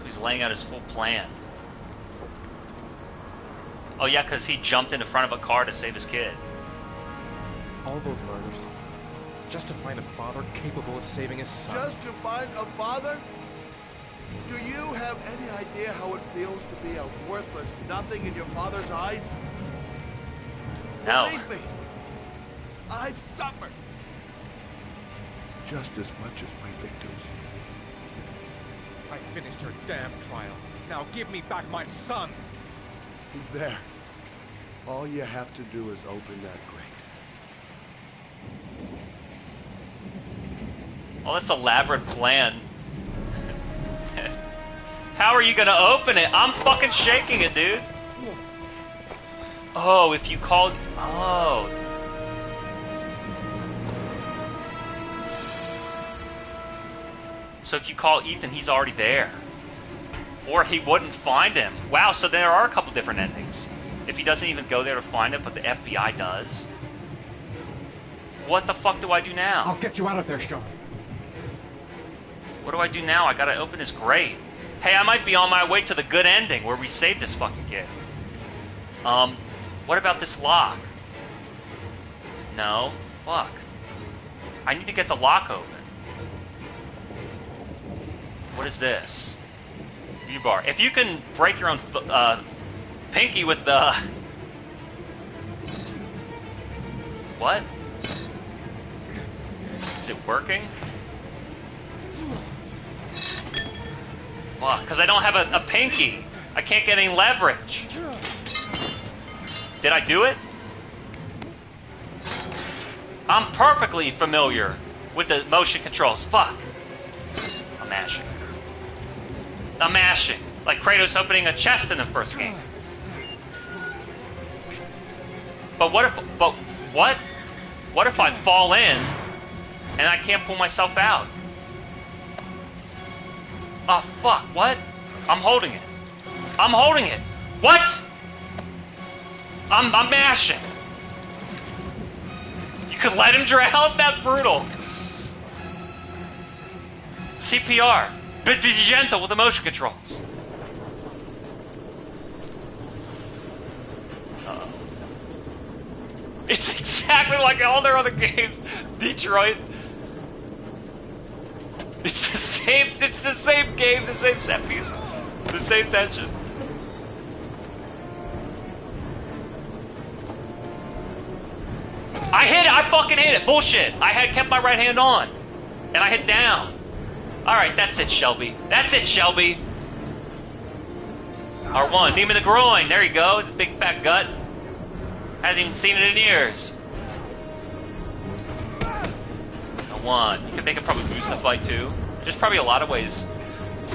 He's laying out his full plan. Oh yeah, because he jumped into front of a car to save his kid. All those murders, just to find a father capable of saving his son. Just to find a father? Do you have any idea how it feels to be a worthless nothing in your father's eyes? No. Believe me, I've suffered just as much as my victims. I finished your damn trials. Now give me back my son! He's there. All you have to do is open that grate. Well, that's an elaborate plan. How are you gonna open it? I'm fucking shaking it, dude. Oh, if you called... Oh. So if you call Ethan, he's already there. Or he wouldn't find him. Wow, so there are a couple different endings. If he doesn't even go there to find him, but the FBI does. What the fuck do I do now? I'll get you out of there, Sean. What do I do now? I gotta open his grate. Hey, I might be on my way to the good ending where we saved this fucking kid. What about this lock? No. Fuck. I need to get the lock open. What is this? U-bar. If you can break your own pinky with the... What? Is it working? Fuck, because I don't have a pinky. I can't get any leverage. Did I do it? I'm perfectly familiar with the motion controls. Fuck. I'm mashing. I'm mashing. Like Kratos opening a chest in the first game. But what if... But what? What if I fall in and I can't pull myself out? Oh, fuck, what? I'm holding it. I'm holding it. What? I'm mashing. You could let him drown? That's brutal. CPR. But be gentle with the motion controls. It's exactly like all their other games. Detroit. It's the same game, the same set piece, the same tension. I hit it, I fucking hit it, bullshit. I had kept my right hand on, and I hit down. Alright, that's it, Shelby. That's it, Shelby. R1, knee him in the groin, there you go, the big fat gut. Hasn't even seen it in years. R1, you can make it probably boost the fight too. There's probably a lot of ways.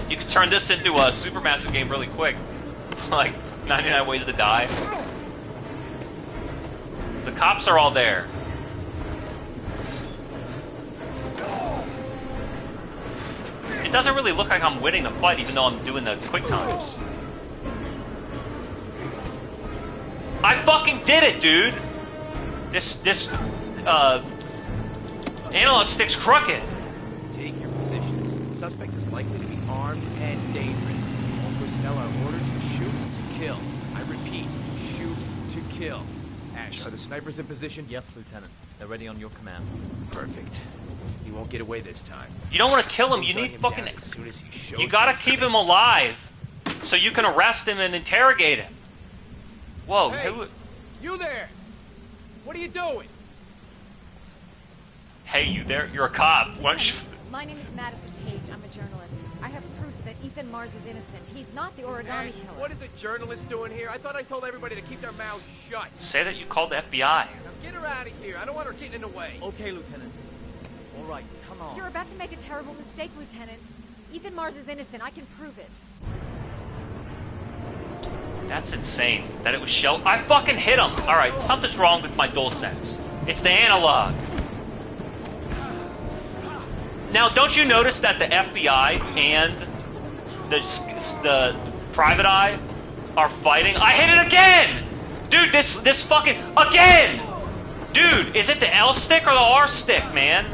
You could turn this into a supermassive game really quick. Like 99 Ways to Die. The cops are all there. It doesn't really look like I'm winning the fight even though I'm doing the quick times. I fucking did it, dude! This analog stick's crooked. Take your positions. The suspect is likely to be armed and dangerous. All personnel are ordered to shoot to kill. I repeat, shoot to kill. Ash, are the snipers in position? Yes, Lieutenant. They're ready on your command. Perfect. He won't get away this time. You don't want to kill him. You need fucking... As soon as he shows you gotta keep him alive so you can arrest him and interrogate him. Whoa, hey, who... You there! What are you doing? Hey, you there? You're a cop. Why don't you... My name is Madison Page. I'm a journalist. I have proof that Ethan Mars is innocent. He's not the origami Ash, killer. what is a journalist doing here? I thought I told everybody to keep their mouths shut. Say that you called the FBI. Now get her out of here. I don't want her getting in the way. Okay, Lieutenant. All right, come on. You're about to make a terrible mistake, Lieutenant. Ethan Mars is innocent. I can prove it. That's insane. That it was shell. I fucking hit him. Alright, something's wrong with my DualSense. It's the analog. Now, don't you notice that the FBI and the Private Eye are fighting? I hit it again! Dude, this fucking... Again! Dude, is it the L stick or the R stick, man?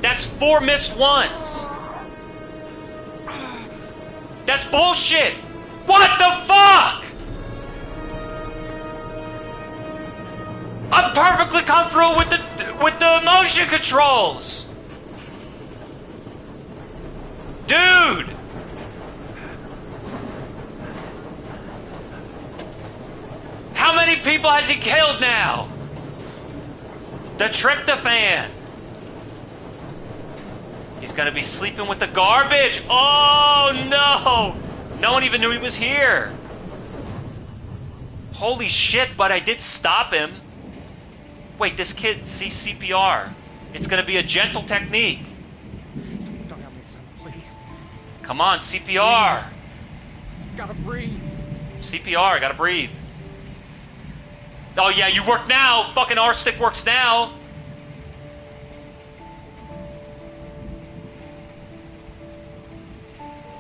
That's 4 missed ones. That's bullshit! What the fuck?! I'm perfectly comfortable with the motion controls! Dude! How many people has he killed now? The tryptophan. He's gonna be sleeping with the garbage. Oh no! No one even knew he was here. Holy shit, but I did stop him. Wait, this kid sees CPR. It's gonna be a gentle technique. Don't help me, son, please. Come on, CPR. Gotta breathe. CPR, gotta breathe. Oh yeah, you work now. Fucking R stick works now.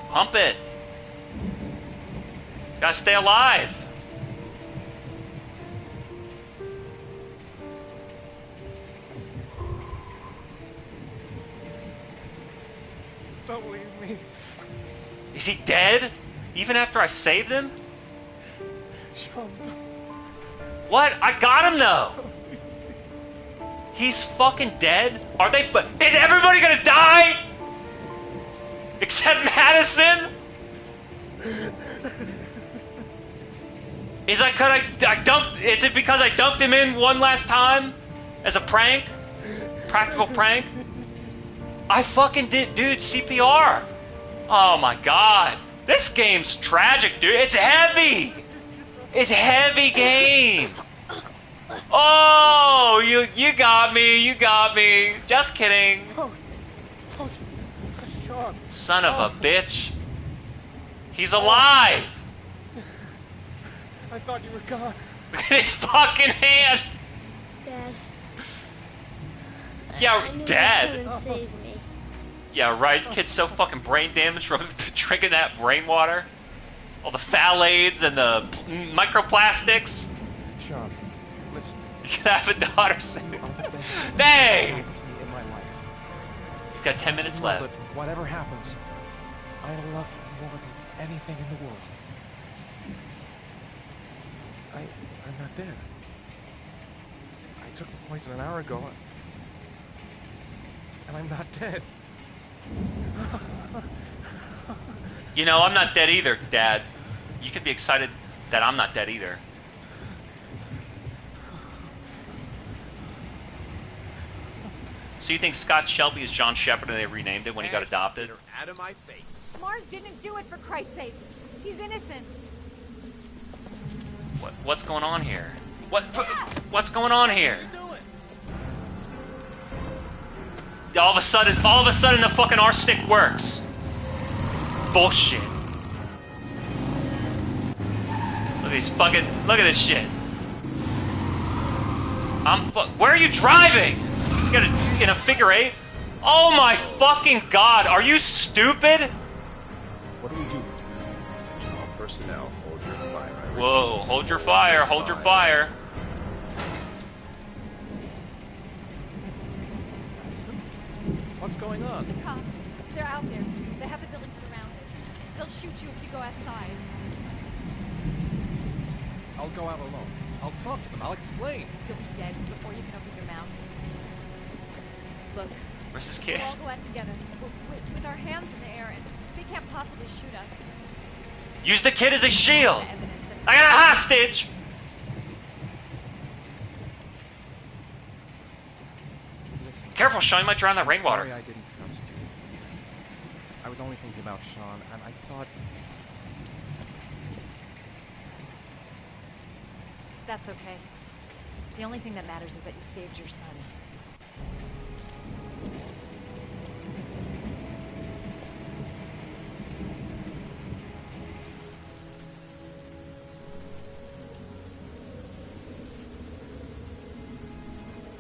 Pump it. Gotta stay alive. Don't leave me. Is he dead? Even after I saved him? Sean. What? I got him though. He's fucking dead? Are they? Is everybody gonna die? Except Madison? Is I dunked? Is it because I dunked him in one last time as a prank? Practical prank? I fucking did, dude. CPR. Oh my god, this game's tragic, dude. It's heavy. It's a heavy game. Oh, you got me. You got me. Just kidding. Sean. Son of a bitch. He's alive. I thought you were gone. Look at his fucking hand. Dad. Yeah, I knew Dad. You couldn't save me. Yeah, right. Kid's so fucking brain damaged from drinking that rainwater. All the phthalates and the microplastics. Sean, listen. You can have a daughter soon. Nay! He's got 10 minutes left. Whatever happens, I love you more than anything in the world. I'm not dead. I took the poison an hour ago, and I'm not dead. You know, I'm not dead either, Dad. You could be excited that I'm not dead either. So you think Scott Shelby is John Shepard and they renamed it when he got adopted? Out of my face. Mars didn't do it, for Christ's sakes. He's innocent. What's going on here? What's going on here? All of a sudden, the fucking R stick works. Bullshit. Look at this shit. Where are you driving? You got in a figure eight? Oh my fucking god, are you stupid? What do we do? All personnel, hold your fire. Whoa, hold your fire, hold your fire. What's going on? The cops. They're out there. They have the building surrounded. They'll shoot you if you go outside. I'll go out alone. I'll talk to them. I'll explain. You'll be dead before you can open your mouth. Look. Where's this kid? We'll all go out together. With our hands in the air, and they can't possibly shoot us. Use the kid as a shield. I got a hostage. Careful, Sean, you might drown that rainwater. Sorry I didn't trust you. I was only thinking about Sean, and I thought... That's okay. The only thing that matters is that you saved your son.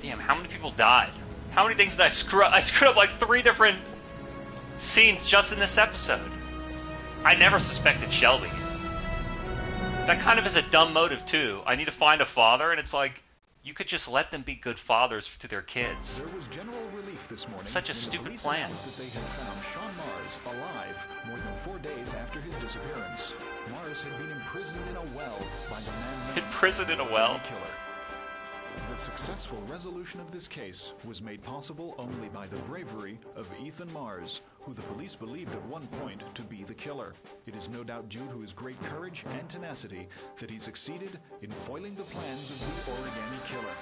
Damn, how many people died? How many things did I screw up? I screwed up like 3 different scenes just in this episode. I never suspected Shelby. That kind of is a dumb motive too. I need to find a father, and it's like, you could just let them be good fathers to their kids. There was general relief this morning. Such a stupid plan. That they had found Sean Mars alive more than 4 days after his disappearance. Mars had been imprisoned in a well by the man. Imprisoned in a well? Killer. The successful resolution of this case was made possible only by the bravery of Ethan Mars, who the police believed at one point to be the killer. It is no doubt due to his great courage and tenacity that he succeeded in foiling the plans of the Origami Killer.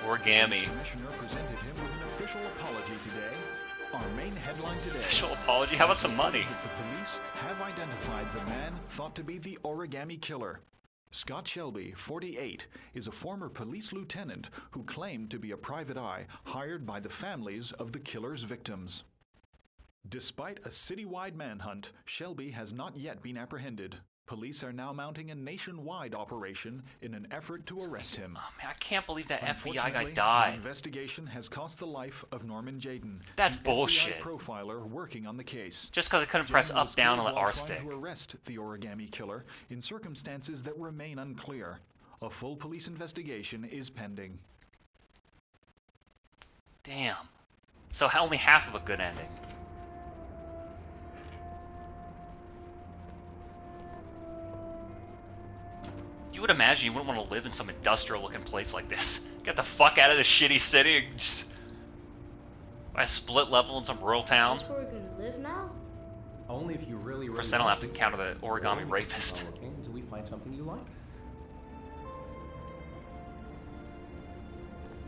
Origami. The commissioner presented him with an official apology today. Our main headline today. Official apology? How about some money? The police have identified the man thought to be the Origami Killer. Scott Shelby, 48, is a former police lieutenant who claimed to be a private eye hired by the families of the killer's victims. Despite a citywide manhunt, Shelby has not yet been apprehended. Police are now mounting a nationwide operation in an effort to arrest him. Oh, man, I can't believe that FBI guy The died. investigation has cost the life of Norman Jayden. That's an bullshit. FBI profiler working on the case. Just because I couldn't press up, down on the R stick. To arrest the Origami Killer in circumstances that remain unclear. A full police investigation is pending. Damn. So only half of a good ending. You would imagine you wouldn't want to live in some industrial-looking place like this. Get the fuck out of this shitty city and just buy a split level in some rural town. Is this where we're gonna live now? Only if you really, Of course, I don't have to encounter the origami rapist. Until we find something you like.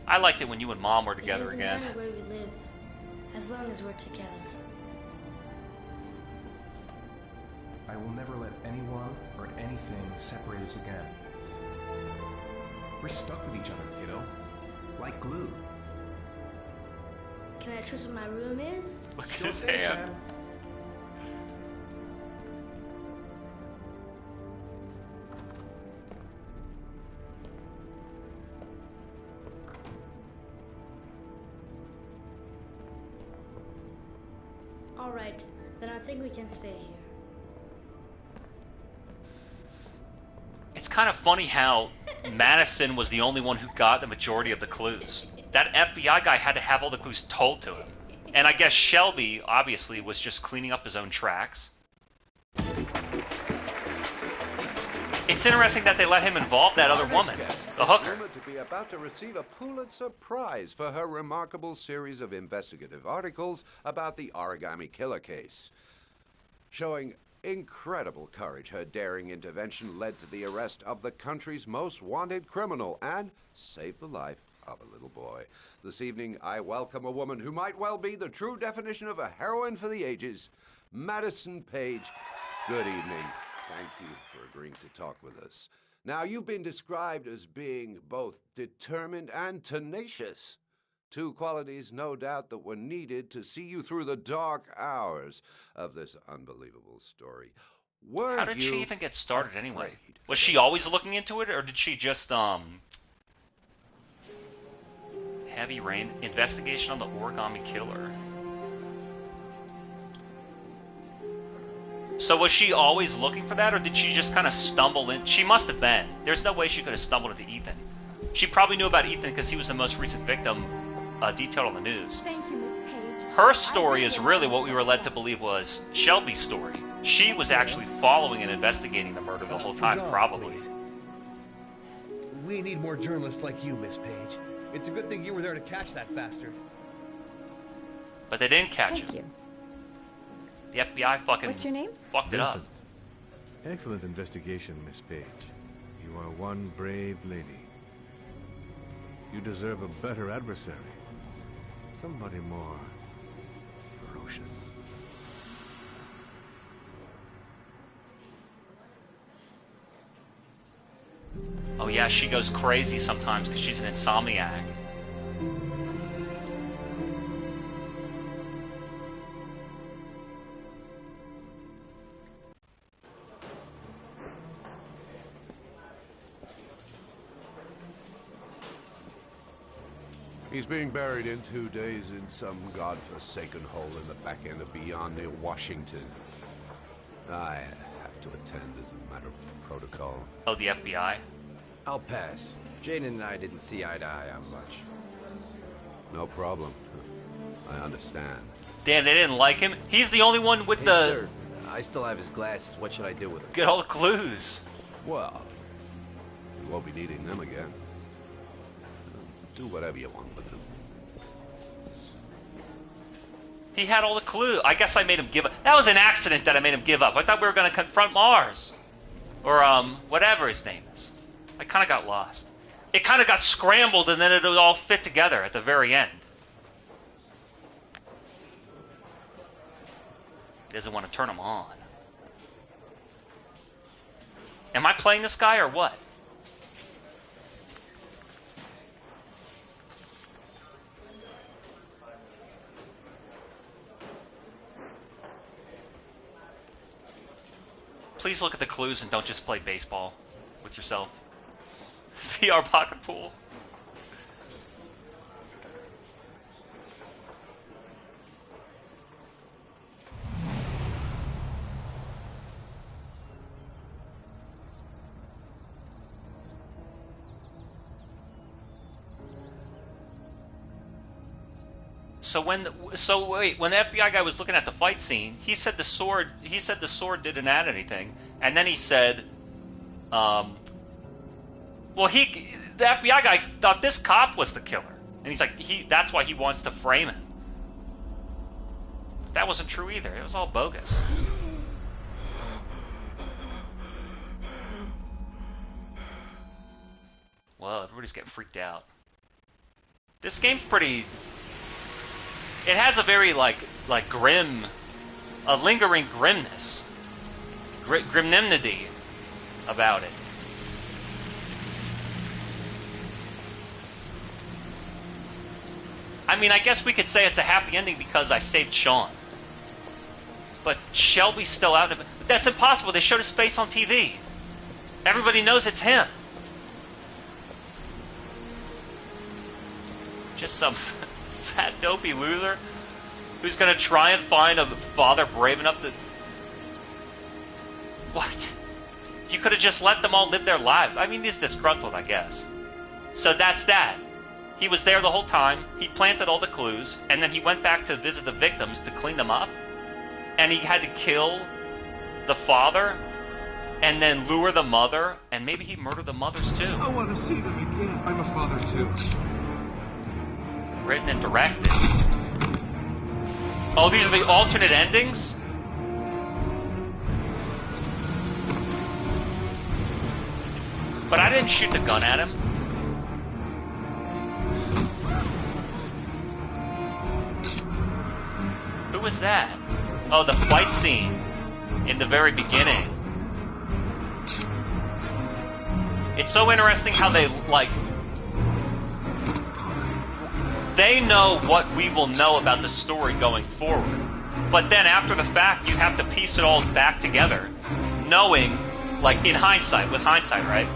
I liked it when you and Mom were It together doesn't again. matter where we live, as long as we're together. I will never let anyone or anything separate us again. We're stuck with each other, kiddo. Like glue. Can I trust what my room is? Look at his hand. Alright, then I think we can stay here. It's kind of funny how Madison was the only one who got the majority of the clues. That FBI guy had to have all the clues told to him. And I guess Shelby, obviously, was just cleaning up his own tracks. It's interesting that they let him involve that other woman, the hooker. Rumored to be about to receive a Pulitzer Prize for her remarkable series of investigative articles about the Origami Killer case. Showing incredible courage, her daring intervention led to the arrest of the country's most wanted criminal and saved the life of a little boy. This evening, I welcome a woman who might well be the true definition of a heroine for the ages, Madison Paige. Good evening. Thank you for agreeing to talk with us. Now, you've been described as being both determined and tenacious. Two qualities, no doubt, that were needed to see you through the dark hours of this unbelievable story. How did she even get started anyway? Was she always looking into it, or did she just, Heavy Rain, investigation on the Origami Killer? So was she always looking for that, or did she just kind of stumble in? She must have been. There's no way she could have stumbled into Ethan. She probably knew about Ethan because he was the most recent victim detailed on the news. Thank you, Miss Page. Her story is really what we were led to believe was Shelby's story. She was actually following and investigating the murder the whole time, probably. We need more journalists like you, Miss Page. It's a good thing you were there to catch that bastard. But they didn't catch him. Thank you. The FBI fucking What's your name? fucked it up. Vincent. Excellent investigation, Miss Page. You are one brave lady. You deserve a better adversary. Somebody more ferocious. Oh yeah, she goes crazy sometimes because she's an insomniac. He's being buried in 2 days in some godforsaken hole in the back end of beyond near Washington. I have to attend as a matter of protocol. Oh, the FBI? I'll pass. Jane and I didn't see eye to eye on much. No problem. I understand. Damn, they didn't like him? He's the only one with Hey, the... sir, I still have his glasses. What should I do with them? Get all the clues. Well, you won't be needing them again. Do whatever you want with them. He had all the clues. I guess I made him give up. That was an accident that I made him give up. I thought we were going to confront Mars. Or, whatever his name is. I kind of got lost. It kind of got scrambled and then it all fit together at the very end. He doesn't want to turn them on. Am I playing this guy or what? Please look at the clues and don't just play baseball with yourself. VR pocket pool. When the FBI guy was looking at the fight scene, he said the sword didn't add anything, and then he said, the FBI guy thought this cop was the killer, and he's like, that's why he wants to frame him. But that wasn't true either. It was all bogus. Well, everybody's getting freaked out. This game's pretty... It has a very, like grim... a lingering grimness. Grimnimnity about it. I mean, I guess we could say it's a happy ending because I saved Sean. But Shelby's still out of it. But that's impossible. They showed his face on TV. Everybody knows it's him. Just some fat dopey loser. Who's gonna try and find a father brave enough to... What? You could have just let them all live their lives. I mean, he's disgruntled, I guess. So that's that. He was there the whole time, he planted all the clues, and then he went back to visit the victims to clean them up. And he had to kill the father, and then lure the mother, and maybe he murdered the mothers too. I want to see them again. I'm a father too. Written and directed. Oh, these are the alternate endings? But I didn't shoot the gun at him. Who was that? Oh, the fight scene in the very beginning. It's so interesting how they, like... They know what we will know about the story going forward. But then after the fact, you have to piece it all back together. Knowing, like, in hindsight, with hindsight, right?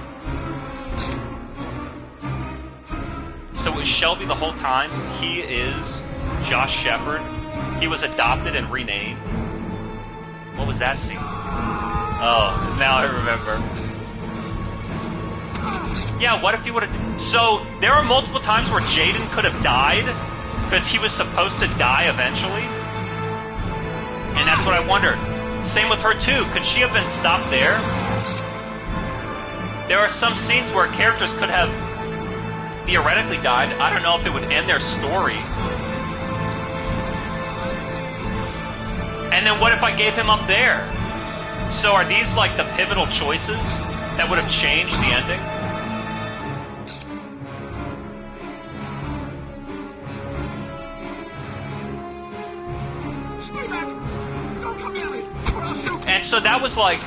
So it was Shelby the whole time. He is Josh Shepard. He was adopted and renamed. What was that scene? Oh, now I remember. Yeah, what if he would have... So, there are multiple times where Jaden could have died, because he was supposed to die eventually. And that's what I wondered. Same with her too. Could she have been stopped there? There are some scenes where characters could have theoretically died. I don't know if it would end their story. And then what if I gave him up there? So are these like the pivotal choices that would have changed the ending? Stay back! Don't come near me, or I'll shoot! And so that was like,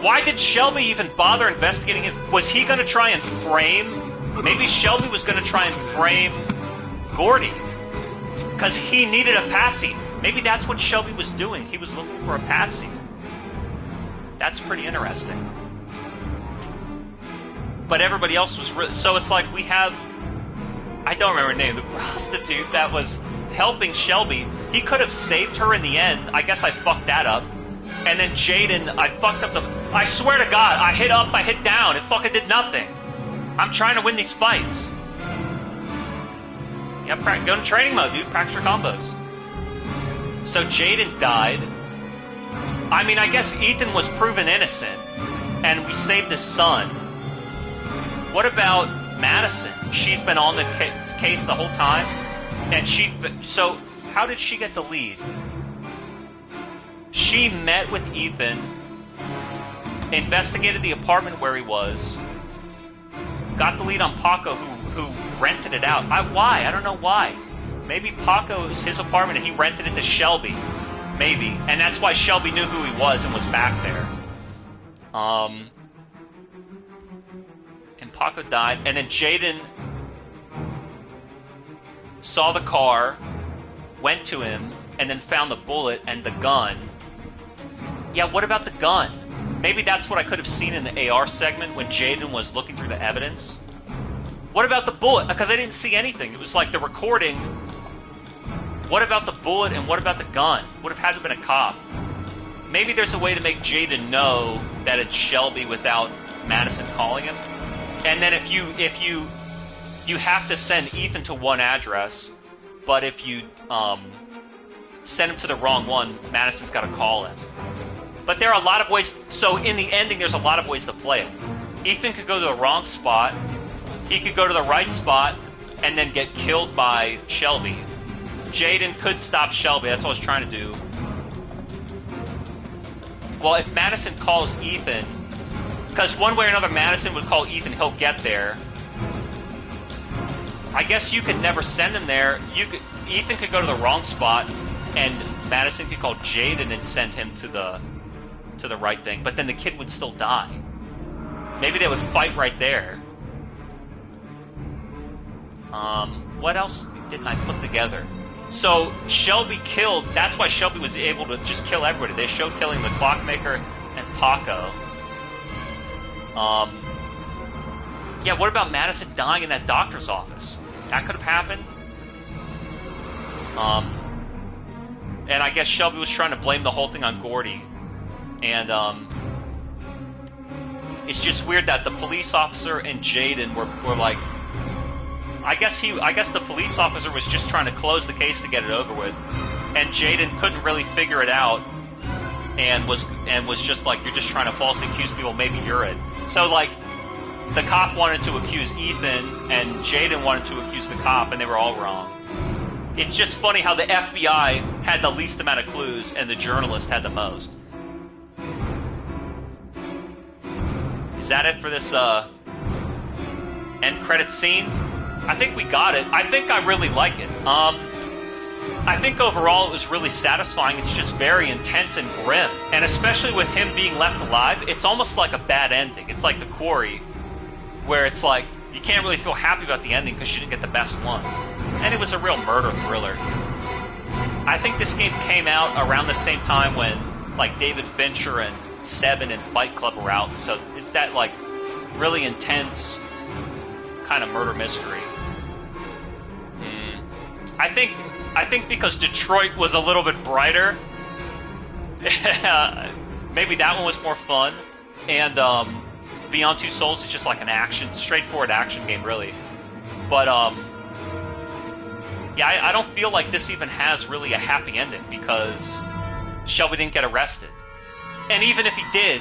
why did Shelby even bother investigating it? Was he going to try and frame... Maybe Shelby was going to try and frame Gordy. Because he needed a patsy. Maybe that's what Shelby was doing. He was looking for a patsy. That's pretty interesting. But everybody else was... So it's like we have... I don't remember her name. The prostitute that was helping Shelby. He could have saved her in the end. I guess I fucked that up. And then Jaden, I fucked up the... I swear to God, I hit up, I hit down. It fucking did nothing. I'm trying to win these fights. Yeah, go into training mode, dude. Practice your combos. So Jaden died. I mean, I guess Ethan was proven innocent. And we saved his son. What about Madison? She's been on the case the whole time. And she... So, how did she get the lead? She met with Ethan, investigated the apartment where he was, got the lead on Paco, who rented it out. Why? I don't know why. Maybe Paco is his apartment and he rented it to Shelby. Maybe. And that's why Shelby knew who he was and was back there. And Paco died. And then Jaden saw the car, went to him, and then found the bullet and the gun. Yeah, what about the gun? Maybe that's what I could have seen in the AR segment when Jaden was looking through the evidence. What about the bullet? Because I didn't see anything. It was like the recording. What about the bullet and what about the gun? Would have had to have been a cop. Maybe there's a way to make Jaden know that it's Shelby without Madison calling him. And then if you have to send Ethan to one address, but if you send him to the wrong one, Madison's got to call him. But there are a lot of ways. So in the ending, there's a lot of ways to play it. Ethan could go to the wrong spot. He could go to the right spot and then get killed by Shelby. Jaden could stop Shelby. That's what I was trying to do. Well, if Madison calls Ethan, because one way or another Madison would call Ethan, he'll get there. I guess you could never send him there. Ethan could go to the wrong spot, and Madison could call Jaden and send him to the right thing, but then the kid would still die. Maybe they would fight right there. What else didn't I put together? So Shelby killed, that's why Shelby was able to just kill everybody. They showed killing the clockmaker and Paco. Yeah, what about Madison dying in that doctor's office? That could have happened. And I guess Shelby was trying to blame the whole thing on Gordy. And, it's just weird that the police officer and Jaden were like... I guess the police officer was just trying to close the case to get it over with. And Jaden couldn't really figure it out. And was just like, you're just trying to falsely accuse people, maybe you're it. So, like, the cop wanted to accuse Ethan, and Jaden wanted to accuse the cop, and they were all wrong. It's just funny how the FBI had the least amount of clues, and the journalist had the most. Is that it for this, end credit scene? I think we got it. I think I really like it. I think overall it was really satisfying. It's just very intense and grim. And especially with him being left alive, it's almost like a bad ending. It's like The Quarry, where it's like, you can't really feel happy about the ending because you didn't get the best one. And it was a real murder thriller. I think this game came out around the same time when, like, David Fincher and Seven and Fight Club were out. So it's that, like, really intense kind of murder mystery. I think because Detroit was a little bit brighter, maybe that one was more fun. And Beyond Two Souls is just like an straightforward action game, really. But yeah, I don't feel like this even has really a happy ending because Shelby didn't get arrested. And even if he did,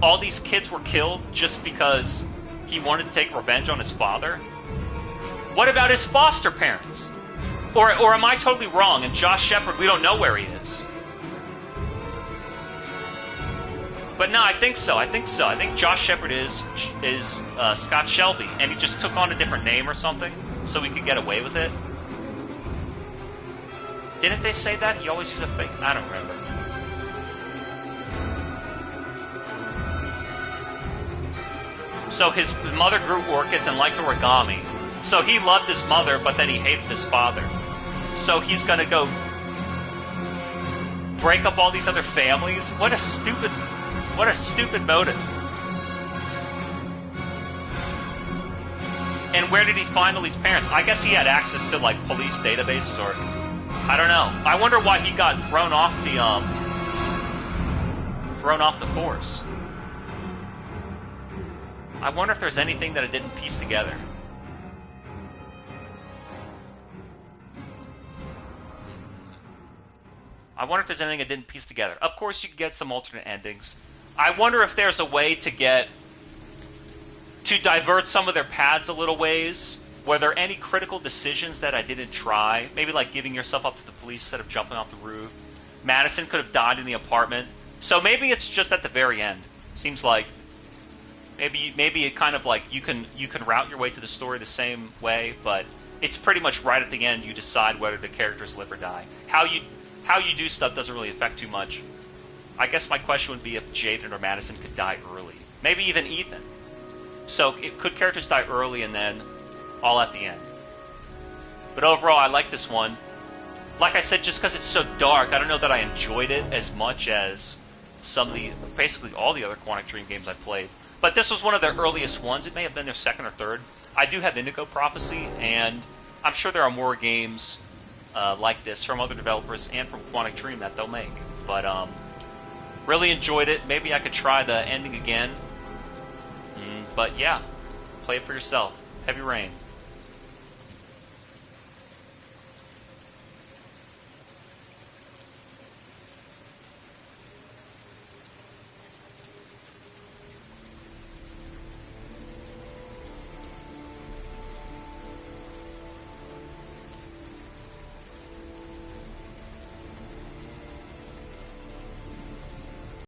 all these kids were killed just because he wanted to take revenge on his father. What about his foster parents? Or am I totally wrong? And Josh Shepard, we don't know where he is. But no, I think so. I think Josh Shepard is Scott Shelby, and he just took on a different name or something so he could get away with it. Didn't they say that? He always used a fake... I don't remember. So his mother grew orchids and liked origami. So he loved his mother, but then he hated his father. So he's gonna go break up all these other families? What a stupid motive. And where did he find all these parents? I guess he had access to, like, police databases, or... I don't know. I wonder why he got thrown off the force. I wonder if there's anything that it didn't piece together. I wonder if there's anything it didn't piece together. Of course, you could get some alternate endings. I wonder if there's a way to divert some of their paths a little ways. Were there any critical decisions that I didn't try? Maybe like giving yourself up to the police instead of jumping off the roof. Madison could have died in the apartment. So maybe it's just at the very end. It seems like maybe it kind of like you can route your way to the story the same way, but it's pretty much right at the end you decide whether the characters live or die. How you do stuff doesn't really affect too much. I guess my question would be if Jaden or Madison could die early. Maybe even Ethan. So could characters die early and then all at the end? But overall, I like this one. Like I said, just because it's so dark, I don't know that I enjoyed it as much as basically all the other Quantic Dream games I played. But this was one of their earliest ones. It may have been their second or third. I do have Indigo Prophecy, and I'm sure there are more games like this from other developers and from Quantic Dream that they'll make. But really enjoyed it. Maybe I could try the ending again. But yeah, play it for yourself. Heavy Rain.